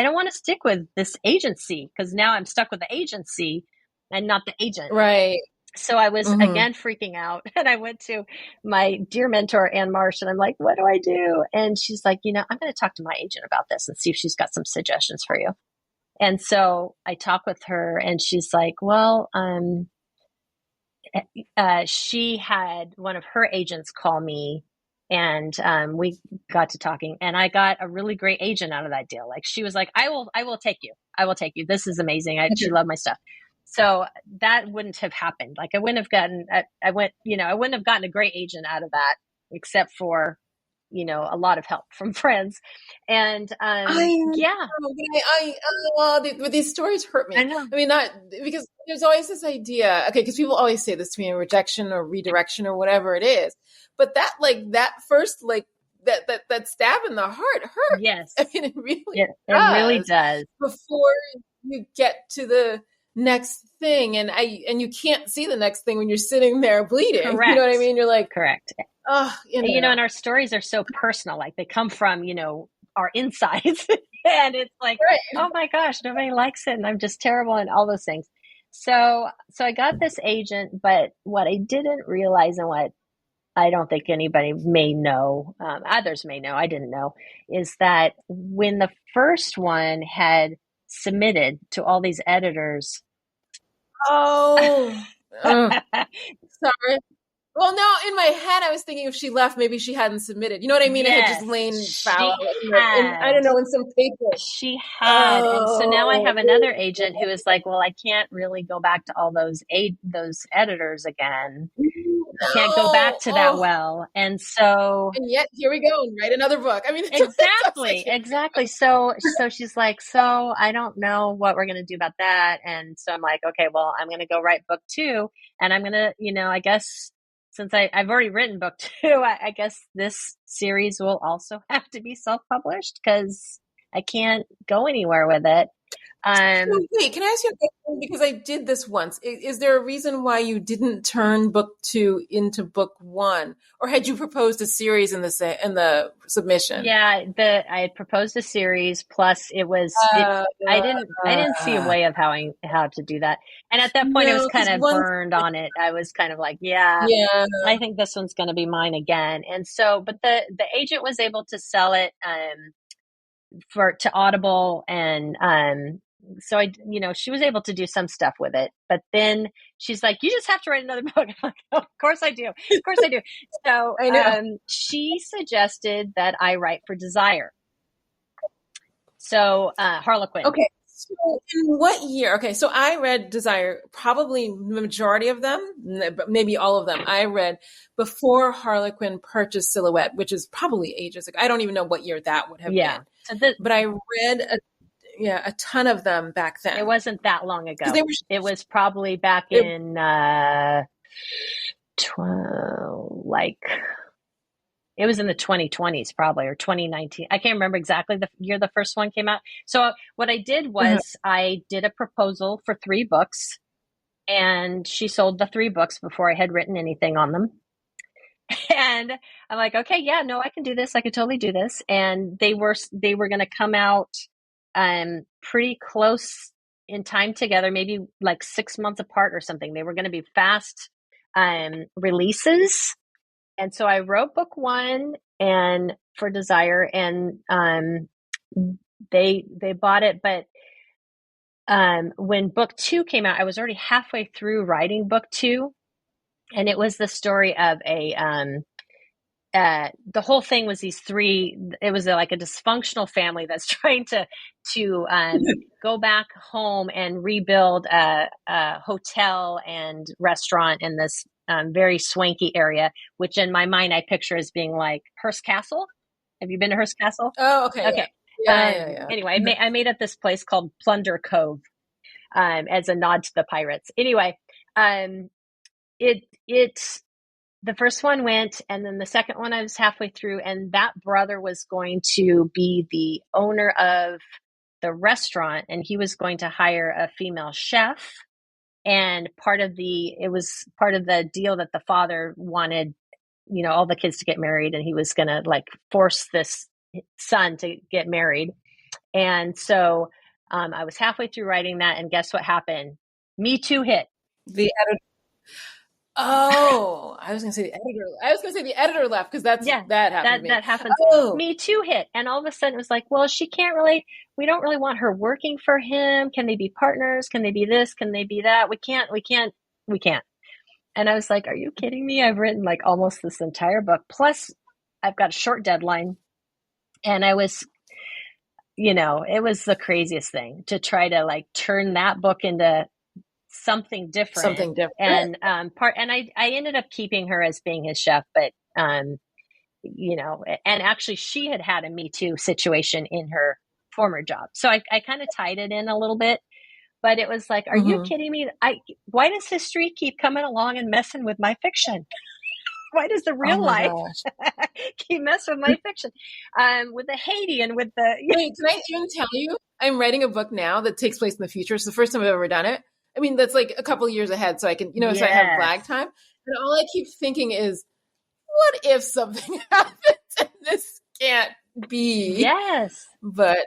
don't want to stick with this agency because now I'm stuck with the agency and not the agent. Right. So I was again freaking out, and I went to my dear mentor, Ann Marsh, and I'm like, what do I do? And she's like, I'm going to talk to my agent about this and see if she's got some suggestions for you. And so I talk with her, and she's like, well, she had one of her agents call me, and we got to talking, and I got a really great agent out of that deal. Like, she was like, I will take you. I will take you. This is amazing. She loved my stuff. So that wouldn't have happened. Like, I wouldn't have gotten a great agent out of that, except for, a lot of help from friends. And these stories hurt me. I know. I mean, not because there's always this idea. Okay, because people always say this to me: rejection or redirection or whatever it is. But that first that stab in the heart hurt. Yes, I mean, it really really does. Before you get to the next thing. And you can't see the next thing when you're sitting there bleeding. Correct. You know what I mean? You're like, correct. oh, And our stories are so personal, like they come from, our insides. And it's like, oh my gosh, nobody likes it. And I'm just terrible and all those things. So I got this agent, but what I didn't realize and what I don't think anybody may know, others may know, I didn't know, is that when the first one had submitted to all these editors. Oh, sorry. Well, no, in my head, I was thinking if she left, maybe she hadn't submitted. You know what I mean? Yes, it had just lain foul. I don't know, in some paper. She had. And so now I have another agent who is like, well, I can't really go back to all those editors again. Can't go back to that well. And yet here we go and write another book. I mean, exactly. So she's like, so I don't know what we're going to do about that. And so I'm like, okay, well, I'm going to go write book 2, and I'm going to, I guess since I've already written book 2, I guess this series will also have to be self-published because I can't go anywhere with it. Wait, can I ask you a question? Because I did this once. Is there a reason why you didn't turn book 2 into book 1, or had you proposed a series in the submission? Yeah, I had proposed a series. Plus, it was I didn't see a way of how to do that. And at that point, I was kind of burned on it. I was kind of like, yeah, I think this one's going to be mine again. And so, but the agent was able to sell it to Audible, and so she was able to do some stuff with it, but then she's like, you just have to write another book. I'm like, oh, of course I do. So she suggested that I write for Desire. So Harlequin. Okay. So in what year? Okay. So I read Desire, probably the majority of them, maybe all of them I read before Harlequin purchased Silhouette, which is probably ages ago. I don't even know what year that would have been. But I read a ton of them back then. It wasn't that long ago. It was probably back in it was in the 2020s probably, or 2019. I can't remember exactly the year the first one came out. So what I did was I did a proposal for 3 books, and she sold the 3 books before I had written anything on them. And I'm like, okay, yeah, no, I can do this. I could totally do this. And they were going to come out pretty close in time together, maybe like 6 months apart or something. They were going to be fast releases. And so I wrote book 1 and for Desire, and they bought it. But when book 2 came out, I was already halfway through writing book 2, and it was the story of the whole thing was these 3. It was like a dysfunctional family that's trying to go back home and rebuild a hotel and restaurant in this very swanky area, which in my mind I picture as being like Hearst Castle. Have you been to Hearst Castle? Oh, okay. Okay. Yeah. Anyway, I made up this place called Plunder Cove as a nod to the pirates. Anyway, the first one went, and then the second one I was halfway through, and that brother was going to be the owner of the restaurant, and he was going to hire a female chef. And it was part of the deal that the father wanted, all the kids to get married, and he was going to like force this son to get married. And so I was halfway through writing that, and guess what happened? Me Too hit. The editor. Oh, I was going to say the editor. I was going to say the editor left because that happened to me. That happens. Me Too hit. And all of a sudden it was like, well, we don't really want her working for him. Can they be partners? Can they be this? Can they be that? We can't. And I was like, are you kidding me? I've written like almost this entire book. Plus I've got a short deadline. And I was, it was the craziest thing to try to like turn that book into something different. And I ended up keeping her as being his chef, but and actually she had a Me Too situation in her former job. So I kind of tied it in a little bit, but it was like, are you kidding me? Why does history keep coming along and messing with my fiction? Why does the real life keep messing with my fiction? With the Haiti and with the... Wait, can I even tell you? I'm writing a book now that takes place in the future. It's the first time I've ever done it. I mean, that's like a couple of years ahead, so I can, so I have lag time. And all I keep thinking is, what if something happens and this can't be? Yes. But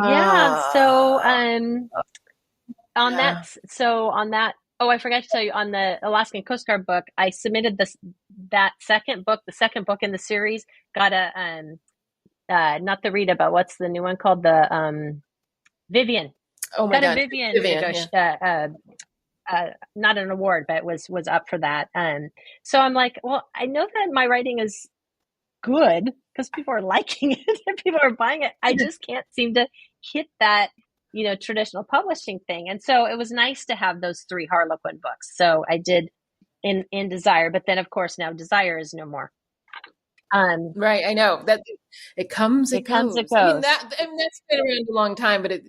yeah. So on yeah. that, oh, I forgot to tell you, on the Alaskan Coast Guard book, I submitted that second book, the second book in the series, got a not the Rita, but what's the new one called? The Vivian. Oh my God. Vivian not an award, but was up for that. So I'm like, well, I know that my writing is good because people are liking it and people are buying it. I just can't seem to hit that, traditional publishing thing. And so it was nice to have those 3 Harlequin books. So I did in Desire, but then of course now Desire is no more. Right, I know that it comes, it goes. It goes. I mean, that's been around a long time, but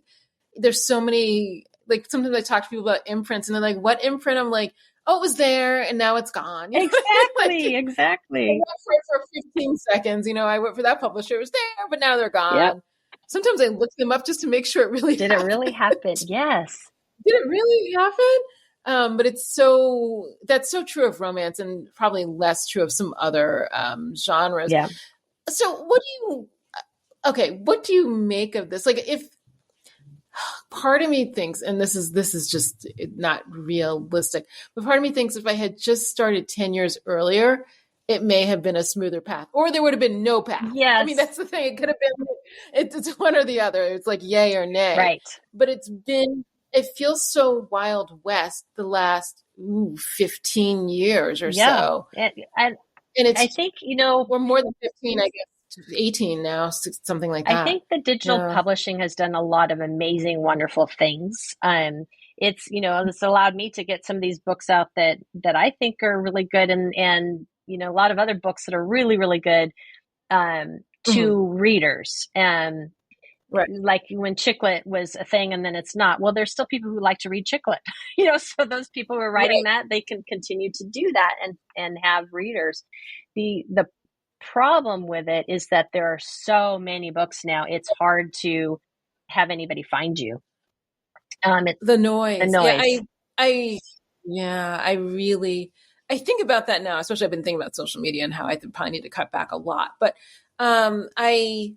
there's so many. Like sometimes I talk to people about imprints, and they're like, "What imprint?" I'm like, "Oh, it was there, and now it's gone." Exactly, exactly. I went for 15 seconds. I went for that publisher. It was there, but now they're gone. Yep. Sometimes I look them up just to make sure it really did. It really happen? Yes. Did it really happen? But that's so true of romance, and probably less true of some other genres. Yeah. So what do you make of this? Like, if part of me thinks, and this is just not realistic, but part of me thinks if I had just started 10 years earlier, it may have been a smoother path, or there would have been no path. Yes. I mean, that's the thing. It could have been, it's one or the other. It's like yay or nay. Right. But it feels so Wild West the last 15 years or so. And it's, I think, we're more than 15, I guess, 18 now, something like that. I think the digital publishing has done a lot of amazing, wonderful things. It's, it's allowed me to get some of these books out that I think are really good, and a lot of other books that are really, really good to readers. Right. Like when chicklet was a thing and then it's not. Well, there's still people who like to read chicklet, so those people who are writing that, they can continue to do that and have readers. The problem with it is that there are so many books now, it's hard to have anybody find you. It's the noise. Yeah, I think about that now, especially I've been thinking about social media and how I probably need to cut back a lot. But the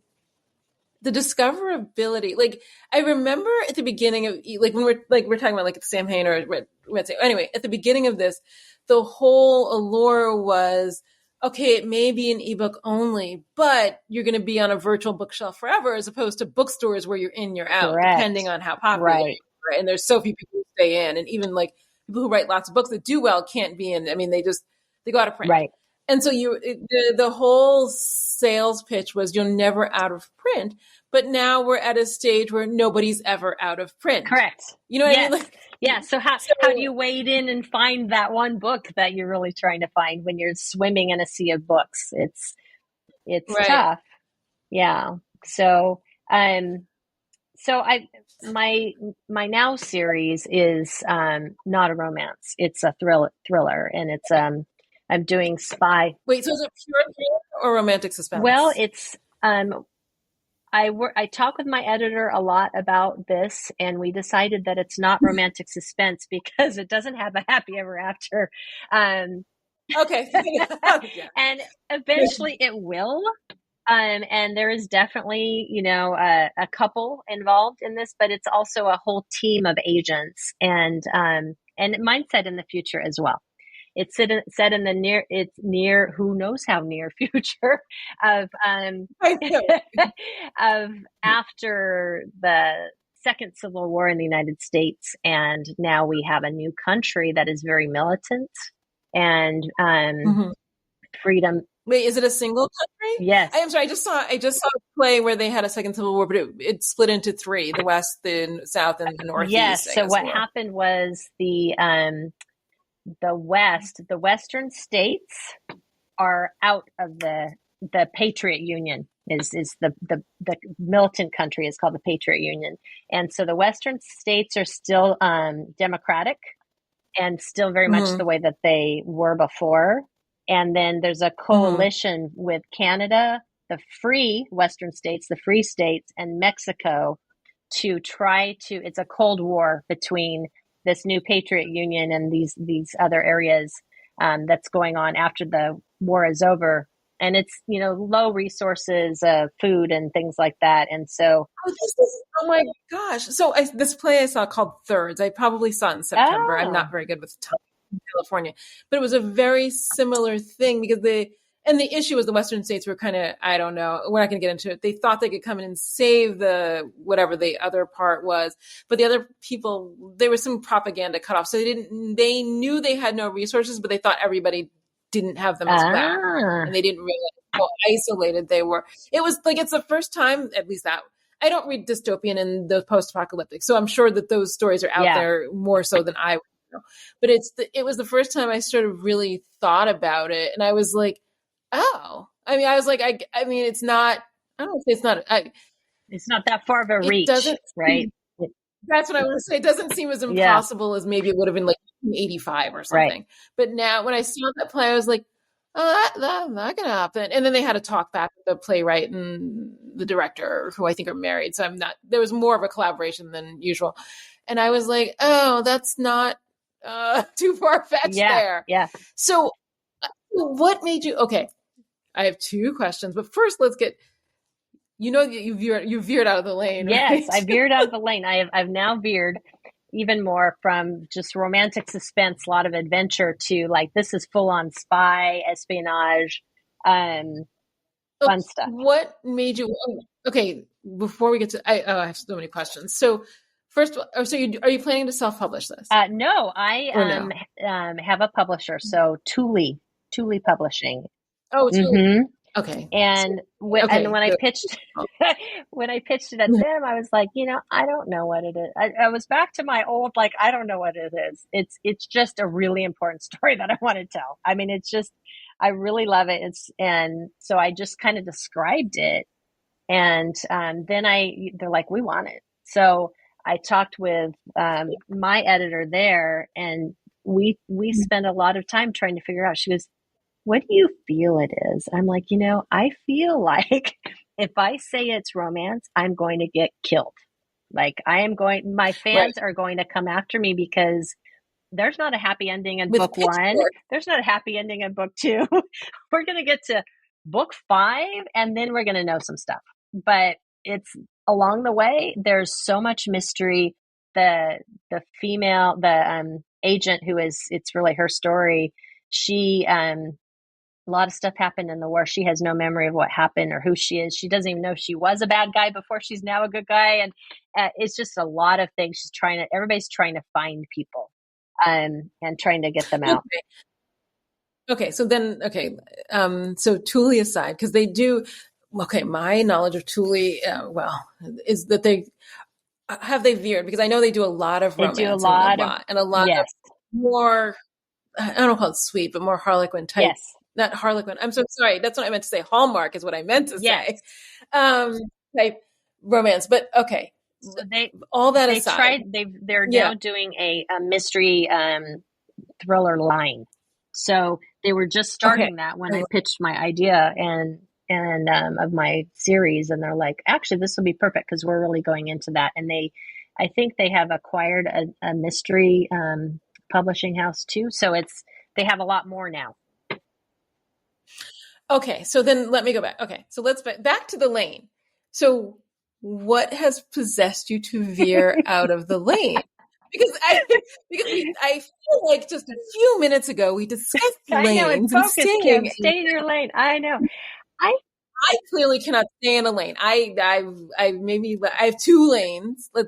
discoverability, like I remember at the beginning of, like when we're talking about like Sam Hain or anyway, at the beginning of this, the whole allure was, okay, it may be an ebook only, but you're going to be on a virtual bookshelf forever, as opposed to bookstores where you're in, you're out, depending on how popular. Right. And there's so few people who stay in, and even like people who write lots of books that do well can't be in. I mean, they go out of print. Right. And so the whole sales pitch was you're never out of print, but now we're at a stage where nobody's ever out of print. Correct. You know what I mean? Yeah. So how do you wade in and find that one book that you're really trying to find when you're swimming in a sea of books? It's right. Tough. Yeah. So my now series is not a romance. It's a thriller, and it's I'm doing spy. Wait, so is it pure thriller or romantic suspense? Well, it's I talk with my editor a lot about this, and we decided that it's not romantic suspense because it doesn't have a happy ever after. Okay. And eventually it will. And there is definitely, a couple involved in this, but it's also a whole team of agents and mindset in the future as well. It's set in the near, who knows how near future of of after the Second Civil War in the United States, and now we have a new country that is very militant and freedom. Wait, is it a single country? Yes. I'm sorry. I just saw a play where they had a Second Civil War, but it split into 3: the West, the South, and the Northeast. Yes. So what happened was the West, the Western states are out of the Patriot Union. Is the militant country is called the Patriot Union, and so the Western states are still democratic and still very much the way that they were before. And then there's a coalition with Canada, the free Western states, the free states, and Mexico to try to, it's a Cold War between this new Patriot Union and these other areas that's going on after the war is over. And it's, low resources, food and things like that. And so, oh my gosh. So this play I saw called Thirds, I probably saw it in September. I'm not very good with time in California, but it was a very similar thing because the issue was the Western states were kind of, I don't know, we're not going to get into it. They thought they could come in and save the, whatever the other part was, but the other people, there was some propaganda cut off. So they knew they had no resources, but they thought everybody didn't have them as well. And they didn't realize how isolated they were. It was like, it's the first time, at least that, I don't read dystopian and the post-apocalyptic. So I'm sure that those stories are out there more so than I would know. But it was the first time I sort of really thought about it. And I was like, oh, I mean, I was like, I mean, it's not, I don't say it's not, it's not that far of a reach, right? That's what I want to say. It doesn't seem as impossible as maybe it would have been like 85 or something. Right. But now when I saw that play, I was like, oh, that's not going to happen. And then they had to talk back with the playwright and the director, who I think are married. So there was more of a collaboration than usual. And I was like, oh, that's not too far-fetched there. Yeah. So what made you, okay, I have two questions, but first let's get, you veered out of the lane. Yes, right? I veered out of the lane. I've now veered even more from just romantic suspense, a lot of adventure, to like, this is full on spy, espionage, fun stuff. What made you, okay, before we get to, I have so many questions. So first, are you planning to self-publish this? No, I have a publisher. So Thule Publishing. Oh, Thule. Mm-hmm. Okay. And when I pitched it at them, I was like, I don't know what it is. I was back to my old, like, I don't know what it is. It's just a really important story that I want to tell. I mean, it's just, I really love it. And so I just kind of described it, and then they're like, we want it. So I talked with my editor there, and we spent a lot of time trying to figure out. She goes, what do you feel it is? I'm like, I feel like if I say it's romance, I'm going to get killed. Like my fans are going to come after me because there's not a happy ending in book 1. There's not a happy ending in book 2. We're going to get to book 5 and then we're going to know some stuff. But it's along the way, there's so much mystery. The female, the agent it's really her story. She, a lot of stuff happened in the war. She has no memory of what happened or who she is. She doesn't even know she was a bad guy before she's now a good guy. And it's just a lot of things. Everybody's trying to find people and trying to get them out. Okay. So then, so Thule aside, because they do, my knowledge of Thule, is that have they veered? Because I know they do a lot of romance. They do a lot of more, I don't know, call it sweet, but more Harlequin type. Yes. Not Harlequin. I'm so sorry. That's what I meant to say. Hallmark is what I meant to say. Type romance. But okay. So all that aside, they're now doing a mystery thriller line. So they were just starting that when I pitched my idea and of my series, and they're like, actually, this will be perfect because we're really going into that. And I think they have acquired a mystery publishing house too. So they have a lot more now. Okay, so then let me go back. Okay, so let's back to the lane. So what has possessed you to veer out of the lane? Because I feel like just a few minutes ago we discussed lanes and stay in your lane. I know. I clearly cannot stay in a lane. I have 2 lanes. I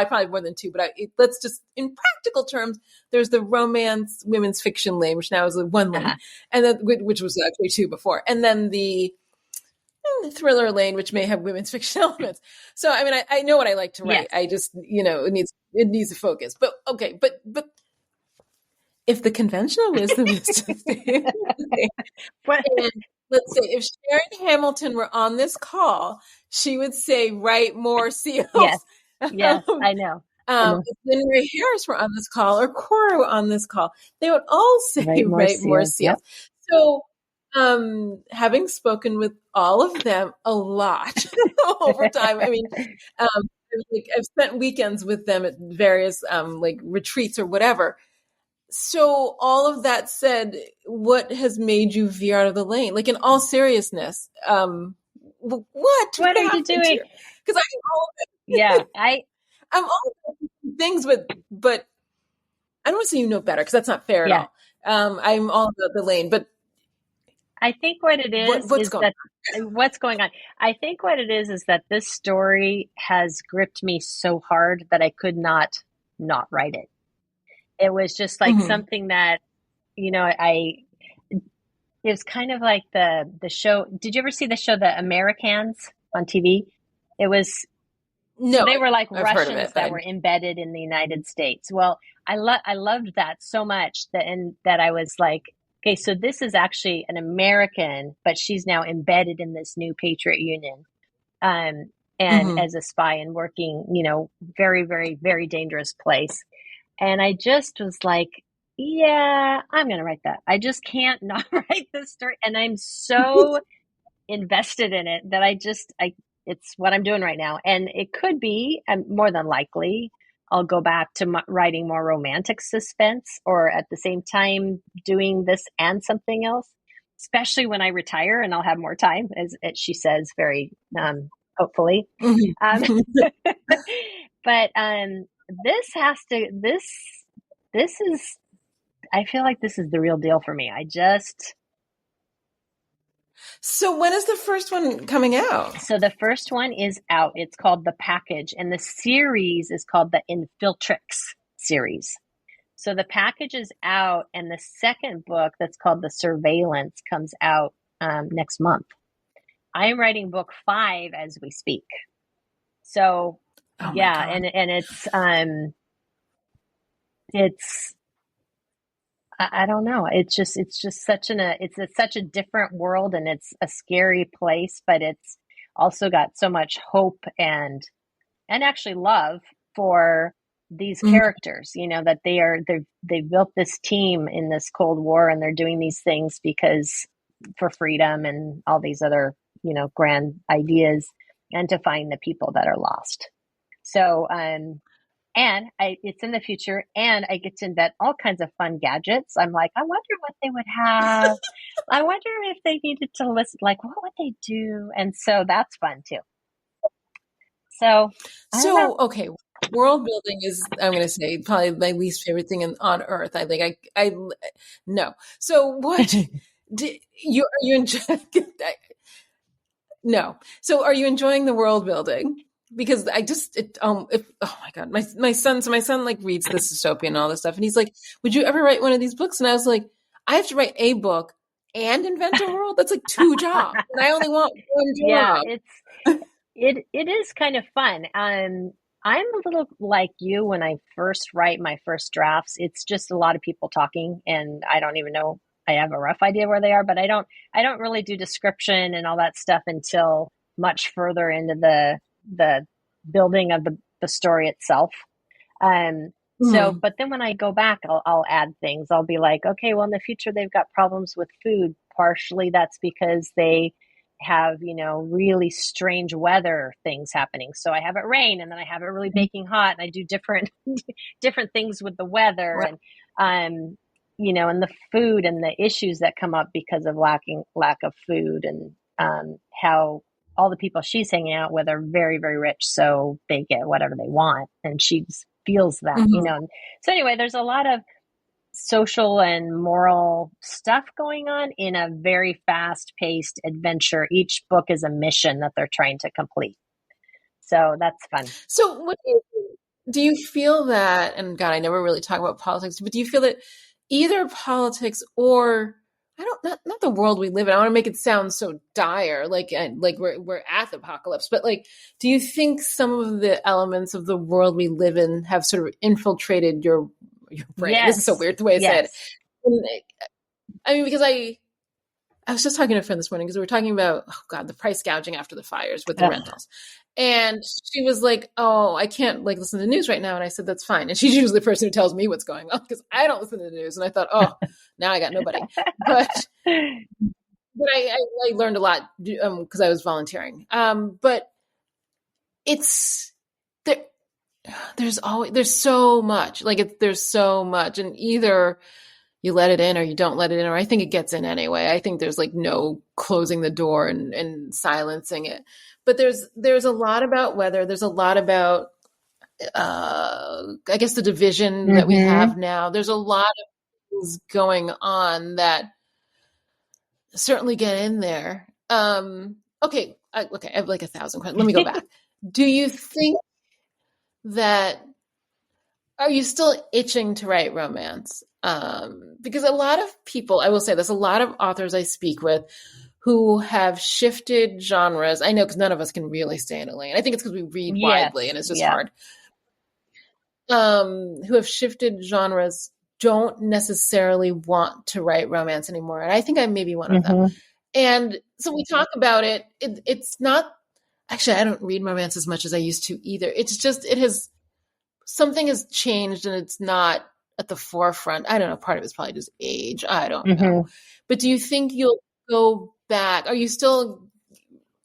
probably have more than 2, but let's just, in practical terms, there's the romance women's fiction lane, which now is 1 lane, and then which was actually 2 before, and then the thriller lane, which may have women's fiction elements. So I mean, I know what I like to write. Yes. I just it needs a focus. But okay, but if the conventional wisdom is to stay, let's say if Sharon Hamilton were on this call, she would say, write more seals. Yes, I know. If Lynn Raye Harris were on this call or Cora were on this call, they would all say, write more seals. Yep. So having spoken with all of them a lot over time, I mean, I've spent weekends with them at various like retreats or whatever. So all of that said, what has made you veer out of the lane? Like in all seriousness, what What are you happened doing? here? Because Yeah, I'm all about things, but I don't want to say you know better because that's not fair at yeah. all. I'm all about the lane, but I think what it what's is going that what's going on. I think what it is that this story has gripped me so hard that I could not write it. It was just like on? something that, it was kind of like the show. Did you ever see the show The Americans on TV? It was, No, so they were like I've heard of Russians it, but that were embedded in the United States. Well, I loved that so much that I was like, okay, so this is actually an American, but she's now embedded in this new Patriot Union, and Mhm. as a spy and working, very, very, very dangerous place. And I just was like, yeah, I'm going to write that. I just can't not write this story. And I'm so invested in it that it's what I'm doing right now. And it could be, more than likely, I'll go back to writing more romantic suspense, or at the same time doing this and something else, especially when I retire and I'll have more time, as she says, very hopefully. Mhm. Um, but this is, I feel like this is the real deal for me. So when is the first one coming out? So the first one is out. It's called The Package, and the series is called the Infiltrix series. So the package is out, and the second book, that's called The Surveillance, comes out next month. I am writing book 5 as we speak. So Oh my yeah, God. and it's I don't know. It's just such a different world, and it's a scary place, but it's also got so much hope and actually love for these Mhm. characters, that they've built this team in this Cold War, and they're doing these things because for freedom and all these other, grand ideas, and to find the people that are lost. So, and it's in the future, and I get to invent all kinds of fun gadgets. I'm like, I wonder what they would have. I wonder if they needed to listen, like, what would they do? And so that's fun too. So I don't know. So, okay, world building is, I'm going to say, probably my least favorite thing on earth. I think no. So what are you enjoying? No. So are you enjoying the world building? Because oh my God, my son like reads this dystopian and all this stuff. And he's like, would you ever write one of these books? And I was like, I have to write a book and invent a world. That's like 2 jobs. And I only want one Yeah, job. it is kind of fun. I'm a little like you when I first write my first drafts. It's just a lot of people talking, and I don't even know. I have a rough idea where they are, but I don't really do description and all that stuff until much further into the building of the story itself. So, Mhm. but then when I go back, I'll add things. I'll be like, okay, well, in the future, they've got problems with food. Partially that's because they have, really strange weather things happening. So I have it rain, and then I have it really baking hot, and I do different, different things with the weather, Right. and, and the food and the issues that come up because of lack of food, and, how all the people she's hanging out with are very, very rich, so they get whatever they want, and she feels that, Mhm. So anyway, there's a lot of social and moral stuff going on in a very fast-paced adventure. Each book is a mission that they're trying to complete. So that's fun. So what do you feel that, and God, I never really talk about politics, but do you feel that either politics or not the world we live in. I want to make it sound so dire, like we're at the apocalypse, but like, do you think some of the elements of the world we live in have sort of infiltrated your brain? This is so Yes. weird the way I said it. Yes. And, I mean, because I was just talking to a friend this morning because we were talking about, oh God, the price gouging after the fires with the Ugh. rentals. And she was like, oh, I can't like listen to the news right now. And I said, that's fine. And she's usually the person who tells me what's going on because I don't listen to the news. And I thought, oh, now I got nobody. But I learned a lot because I was volunteering. But it's there, there's so much, like there's so much, and either you let it in or you don't let it in, or I think it gets in anyway. I think there's like no closing the door and silencing it. But there's a lot about weather. There's a lot about, I guess, the division that we have now. There's a lot of things going on that certainly get in there. Okay, I have like 1,000 questions. Let me go back. Do you think that, are you still itching to write romance? Because a lot of people, I will say this, a lot of authors I speak with who have shifted genres. I know, because none of us can really stay in a lane. I think it's because we read widely and it's just hard. Who have shifted genres don't necessarily want to write romance anymore. And I think I may be one of them. And so we talk about it. It's not, actually, I don't read romance as much as I used to either. It's just, something has changed and it's not at the forefront. I don't know. Part of it's probably just age. I don't know. But do you think you'll go back? Are you still,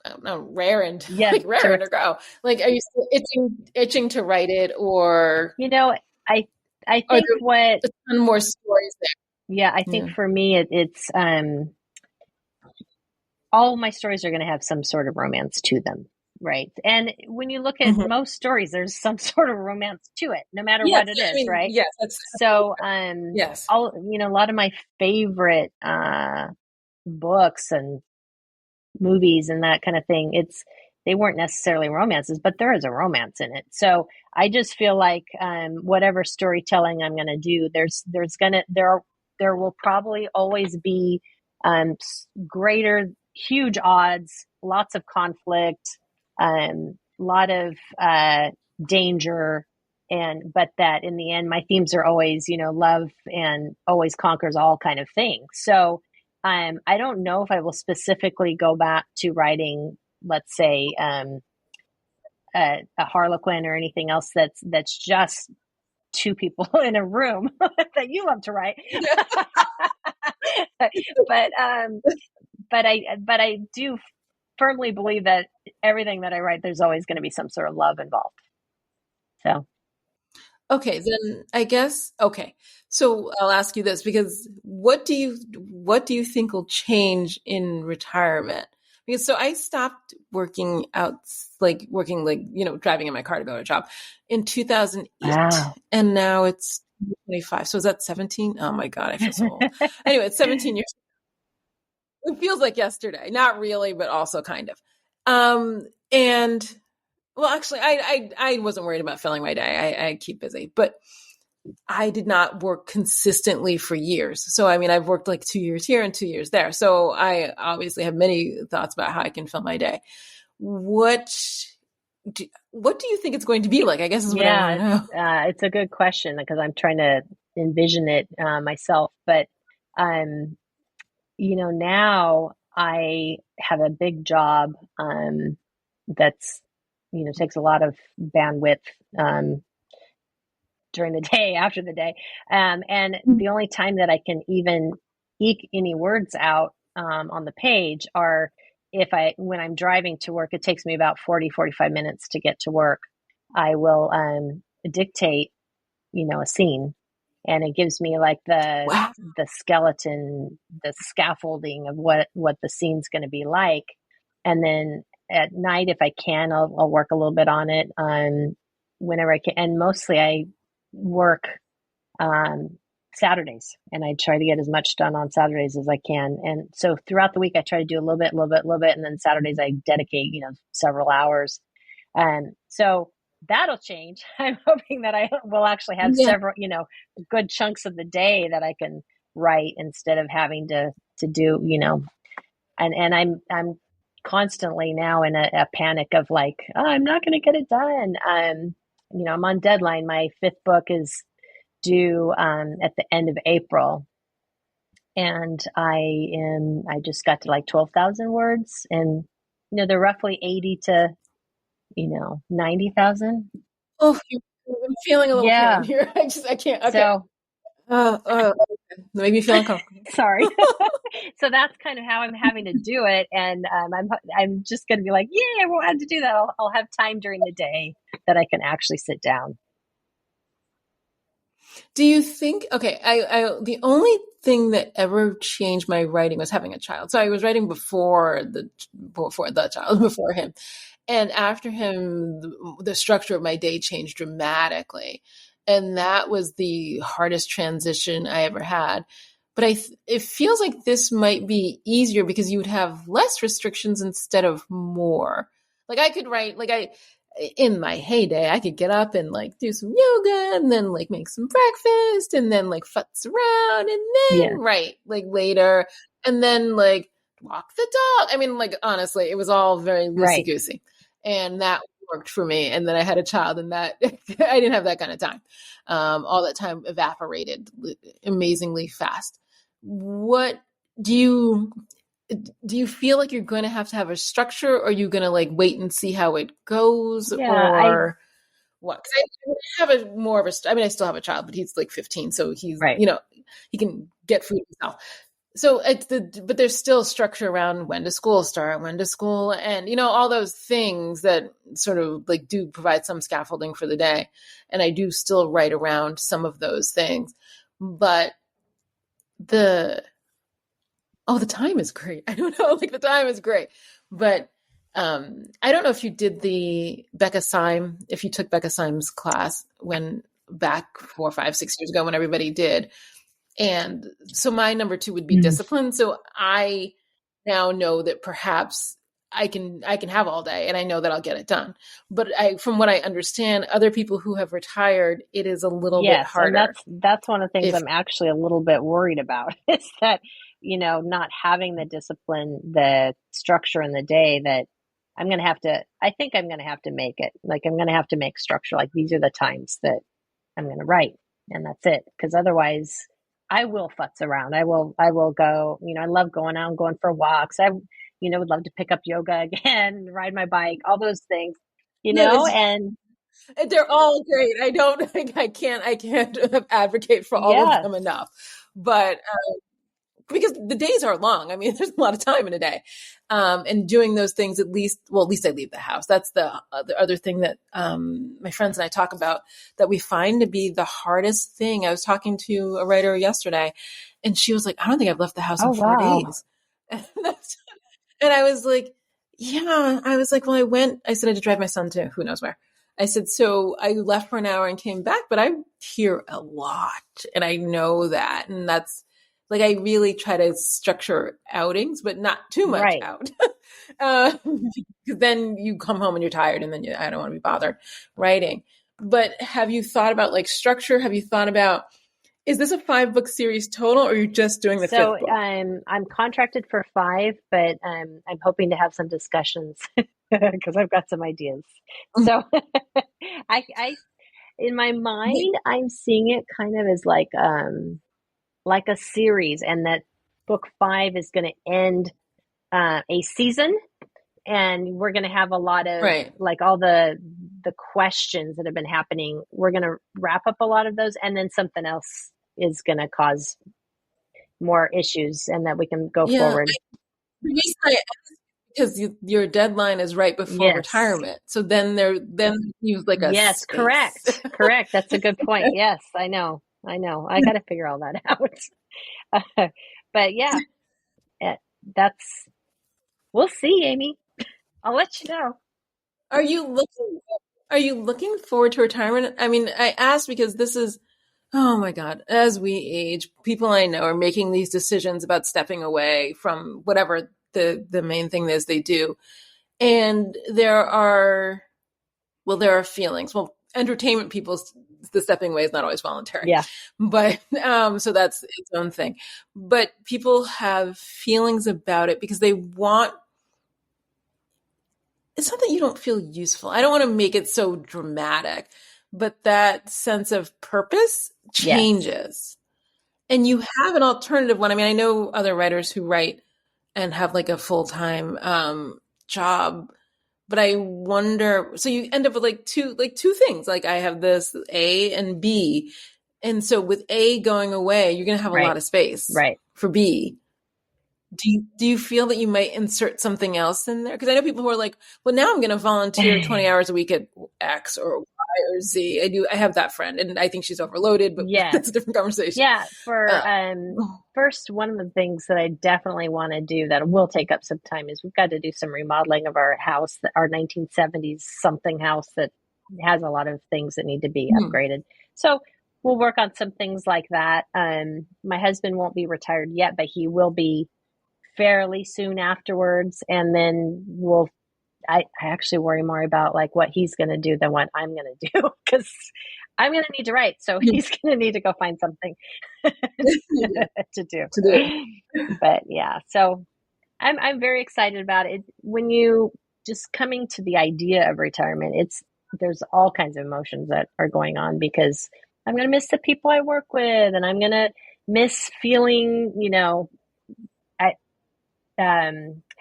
I don't know, raring to go? Like, are you still itching to write it, or? You know, I think what a ton more stories there. Yeah, I think for me, it's all of my stories are going to have some sort of romance to them, right? And when you look at most stories, there's some sort of romance to it, no matter what it is, right? Yes. So, yes, a lot of my favorite books and movies and that kind of thing, they weren't necessarily romances, but there is a romance in it. So I just feel like whatever storytelling I'm going to do, there will probably always be huge odds, lots of conflict, lot of danger, but that in the end, my themes are always, love and always conquers all kind of thing. So I don't know if I will specifically go back to writing, let's say, a Harlequin or anything else that's just two people in a room that you love to write. but I do firmly believe that everything that I write, there's always going to be some sort of love involved. So. Okay, then I guess, okay. So I'll ask you this, because what do you think will change in retirement? Because so I stopped working driving in my car to go to a job in 2008. Wow. And now it's 25. So is that 17? Oh my God, I feel so old. Anyway, it's 17 years. It feels like yesterday. Not really, but also kind of. And well, actually, I wasn't worried about filling my day. I keep busy, but I did not work consistently for years. So, I mean, I've worked like 2 years here and 2 years there. So I obviously have many thoughts about how I can fill my day. What do you think it's going to be like? I guess is what I want to know. It's a good question, because I'm trying to envision it myself. But, now I have a big job that's, takes a lot of bandwidth during the day, after the day. And the only time that I can even eke any words out on the page are when I'm driving to work. It takes me about 45 minutes to get to work. I will dictate, a scene, and it gives me like the skeleton, the scaffolding of what the scene's going to be like. And then at night, if I can, I'll work a little bit on it whenever I can. And mostly I work Saturdays, and I try to get as much done on Saturdays as I can. And so throughout the week, I try to do a little bit. And then Saturdays, I dedicate, several hours. So that'll change. I'm hoping that I will actually have several, good chunks of the day that I can write, instead of having to do, and I'm constantly now in a panic of like, oh, I'm not going to get it done. I'm on deadline. My 5th book is due at the end of April, and I just got to like 12,000 words, and they're roughly 80 to 90,000. Oh, I'm feeling a little pain here. I can't. Okay. So Okay. Make me feel uncomfortable. Sorry. So that's kind of how I'm having to do it, and I'm just going to be like, yeah, I won't have to do that. I'll have time during the day that I can actually sit down. Do you think, okay, the only thing that ever changed my writing was having a child. So I was writing before the child, before him. And after him, the structure of my day changed dramatically. And that was the hardest transition I ever had. But it feels like this might be easier because you would have less restrictions instead of more. Like I could write, in my heyday, I could get up and like do some yoga and then like make some breakfast and then like futz around and then write like later and then like walk the dog. I mean, like honestly, it was all very loosey goosey, and that worked for me. And then I had a child, and that I didn't have that kind of time. All that time evaporated amazingly fast. What do you feel like you're going to have a structure, or are you going to like wait and see how it goes, or what? Because I have more of a, I mean, I still have a child, but he's like 15. So he's, he can get food himself. So but there's still structure around when does school start, when does school end, all those things that sort of like do provide some scaffolding for the day. And I do still write around some of those things, but the time is great. I don't know, like the time is great, but I don't know if you did if you took Becca Syme's class back 4, 5, 6 years ago when everybody did. And so my number 2 would be discipline. So I now know that perhaps I can have all day and I know that I'll get it done. But from what I understand, other people who have retired, it is a little bit harder. And that's one of the things I'm actually a little bit worried about is that, not having the discipline, the structure in the day that I think I'm going to have to make it. Like I'm going to have to make structure. Like these are the times that I'm going to write and that's it. Because otherwise I will futz around. I will go, I love going out and going for walks. I, would love to pick up yoga again, ride my bike, all those things, and they're all great. I can't advocate for all of them enough, but because the days are long. I mean, there's a lot of time in a day. And doing those things, at least I leave the house. That's the other thing that my friends and I talk about that we find to be the hardest thing. I was talking to a writer yesterday and she was like, I don't think I've left the house in 4 days. And I was like, yeah. I was like, well, I said I had to drive my son to who knows where. I said, so I left for an hour and came back, but I'm here a lot. And I know that. And that's, like, I really try to structure outings, but not too much out. Because then you come home and you're tired and then I don't want to be bothered writing. But have you thought about like structure? Have you thought about, is this a 5-book series total or are you just doing the 5th book? I'm contracted for 5, but I'm hoping to have some discussions because I've got some ideas. So I in my mind, I'm seeing it kind of as like a series, and that book 5 is going to end a season, and we're going to have a lot of like all the questions that have been happening. We're going to wrap up a lot of those, and then something else is going to cause more issues, and that we can go forward. The reason I ask because your deadline is right before retirement, so then you like a space. Correct. That's a good point. Yes, I know. I got to figure all that out. But yeah, we'll see, Amy. I'll let you know. Are you looking forward to retirement? I mean, I asked because this is, oh my God, as we age, people I know are making these decisions about stepping away from whatever the main thing is they do. And there are feelings. Well, entertainment people, the stepping away is not always voluntary. Yeah. But so that's its own thing. But people have feelings about it because they want, it's not that you don't feel useful. I don't want to make it so dramatic, but that sense of purpose changes. And you have an alternative one. I mean, I know other writers who write and have like a full-time job, but I wonder, so you end up with like two things. Like I have this A and B. And so with A going away, you're going to have a Right. lot of space Right. for B. Do you feel that you might insert something else in there? Because I know people who are like, well, now I'm going to volunteer 20 hours a week at X or Y or Z. I have that friend, and I think she's overloaded, but Yes. that's a different conversation. Yeah. For first, one of the things that I definitely want to do that will take up some time is we've got to do some remodeling of our house, our 1970s something house that has a lot of things that need to be upgraded. So we'll work on some things like that. My husband won't be retired yet, but he will be fairly soon afterwards. And then I actually worry more about like what he's going to do than what I'm going to do, because I'm going to need to write. So he's going to need to go find something to do. But yeah, so I'm very excited about it. When you just coming to the idea of retirement, there's all kinds of emotions that are going on, because I'm going to miss the people I work with, and I'm going to miss feeling,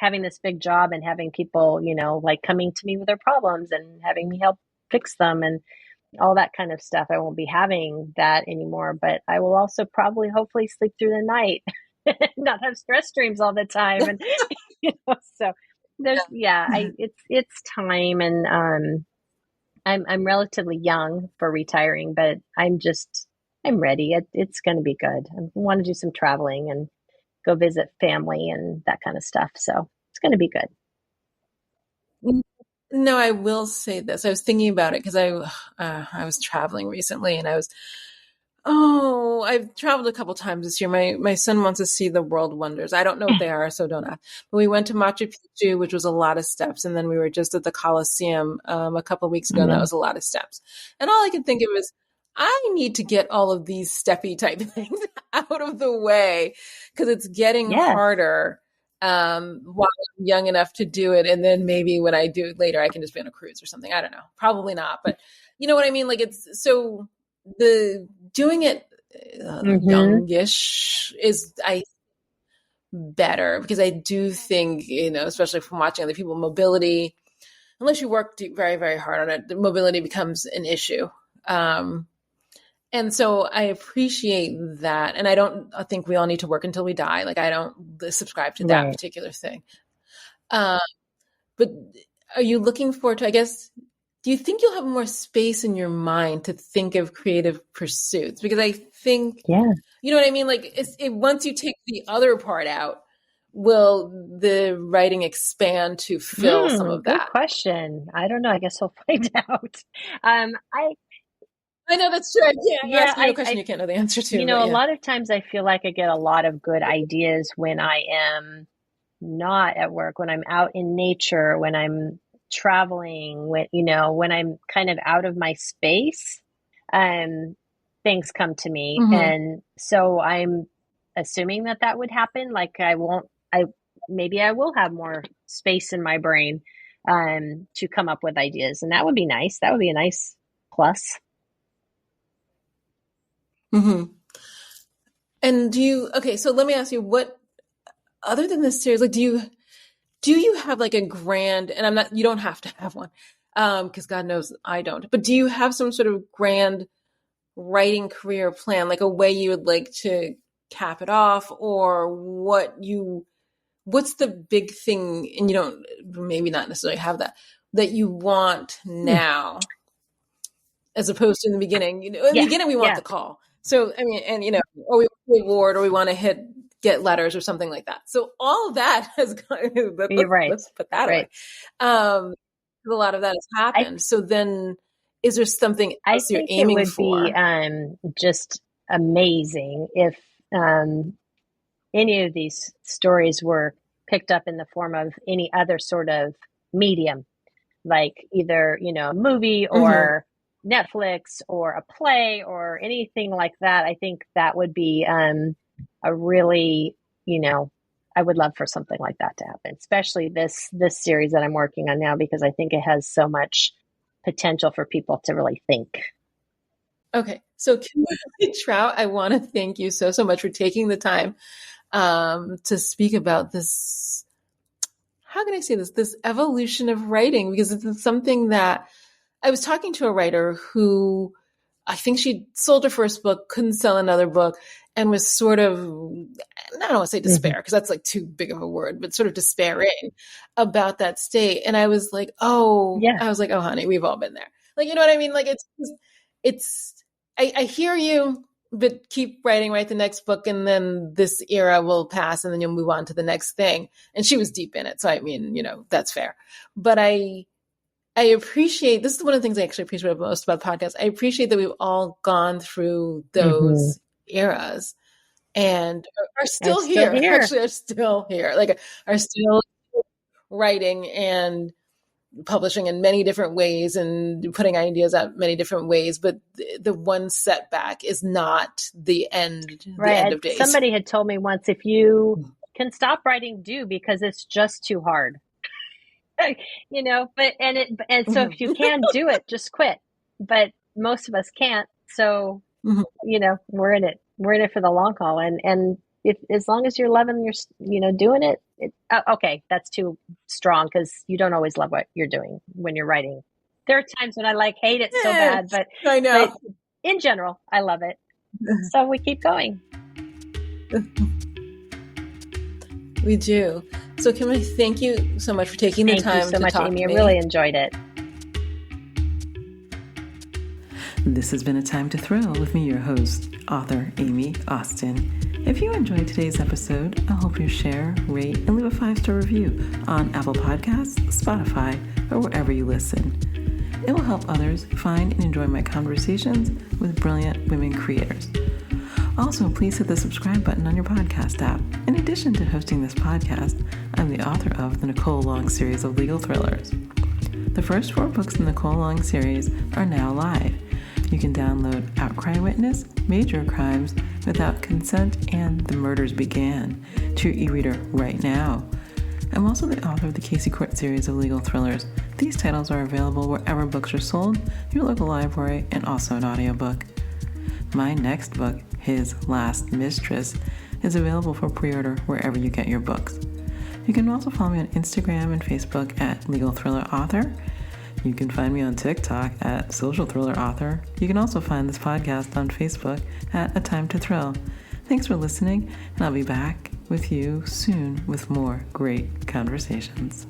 having this big job and having people, like coming to me with their problems and having me help fix them and all that kind of stuff. I won't be having that anymore, but I will also probably hopefully sleep through the night and not have stress dreams all the time. And, so there's, it's time. And, I'm relatively young for retiring, but I'm ready. It's going to be good. I want to do some traveling and go visit family and that kind of stuff. So it's going to be good. No, I will say this. I was thinking about it because I was traveling recently, and I've traveled a couple times this year. My son wants to see the world wonders. I don't know what they are, so don't ask. But we went to Machu Picchu, which was a lot of steps, and then we were just at the Colosseum a couple of weeks ago, and that was a lot of steps. And all I could think of is, I need to get all of these steppy type things out of the way, because it's getting harder while I'm young enough to do it. And then maybe when I do it later, I can just be on a cruise or something. I don't know. Probably not. But you know what I mean? Like, it's so the doing it youngish is better, because I do think, especially from watching other people, mobility, unless you work very, very hard on it, the mobility becomes an issue. And so I appreciate that. And I think we all need to work until we die. Like, I don't subscribe to that particular thing. But are you looking forward to, I guess, do you think you'll have more space in your mind to think of creative pursuits? Because I think, you know what I mean? Like, once you take the other part out, will the writing expand to fill some of that? Good question. I don't know. I guess we'll find out. I know that's true. I'm asking you a question you can't know the answer to. A lot of times I feel like I get a lot of good ideas when I am not at work, when I'm out in nature, when I'm traveling, when I'm kind of out of my space, things come to me. And so I'm assuming that would happen. Like, maybe I will have more space in my brain, to come up with ideas, and that would be nice. That would be a nice plus. And so let me ask you, what, other than this series, like, do you have like a grand, and you don't have to have one, because God knows I don't, but do you have some sort of grand writing career plan, like a way you would like to cap it off, or what's the big thing, and you don't, maybe not necessarily have that you want now, as opposed to in the beginning? In the beginning, we want the call. So, I mean, and, or we want the award, or we want to get letters or something like that. So all of that has gone, let's put that away. A lot of that has happened. So then, is there something else you're aiming for? I think it would be just amazing if any of these stories were picked up in the form of any other sort of medium, like either, a movie or Netflix or a play or anything like that. I think that would be a really, I would love for something like that to happen, especially this series that I'm working on now, because I think it has so much potential for people to really think. Okay. So Kimberley Troutte, I want to thank you so much for taking the time to speak about this. How can I say this evolution of writing? Because it's something that I was talking to a writer who I think she sold her first book, couldn't sell another book, and was sort of, I don't want to say despair, because that's like too big of a word, but sort of despairing about that state. And I was like, oh, honey, we've all been there. Like, you know what I mean? Like, I hear you, but keep writing, write the next book, and then this era will pass, and then you'll move on to the next thing. And she was deep in it. So, I mean, that's fair. But I appreciate, this is one of the things I actually appreciate most about podcasts. I appreciate that we've all gone through those eras and are still here. Actually, are still here. Like, are still writing and publishing in many different ways and putting ideas out many different ways. But the one setback is not the end, the end of days. Somebody had told me once, if you can stop writing, do, because it's just too hard. But so if you can do it, just quit. But most of us can't. So, we're in it for the long haul. And if, as long as you're loving your, doing it, okay, that's too strong, because you don't always love what you're doing when you're writing. There are times when I hate it so bad, but I know. But in general, I love it. So we keep going. We do. So, Kimberley, thank you so much for taking the time to talk to me. Thank you so much, Aime. I really enjoyed it. This has been A Time to Thrill with me, your host, author Aime Austin. If you enjoyed today's episode, I hope you share, rate, and leave a 5-star review on Apple Podcasts, Spotify, or wherever you listen. It will help others find and enjoy my conversations with brilliant women creators. Also, please hit the subscribe button on your podcast app. In addition to hosting this podcast, I'm the author of the Nicole Long series of legal thrillers. The first 4 books in the Nicole Long series are now live. You can download Outcry Witness, Major Crimes, Without Consent, and The Murders Began to your e-reader right now. I'm also the author of the Casey Court series of legal thrillers. These titles are available wherever books are sold, your local library, and also an audiobook. My next book, His Last Mistress, is available for pre-order wherever you get your books. You can also follow me on Instagram and Facebook at Legal Thriller Author. You can find me on TikTok at Social Thriller Author. You can also find this podcast on Facebook at A Time to Thrill. Thanks for listening, and I'll be back with you soon with more great conversations.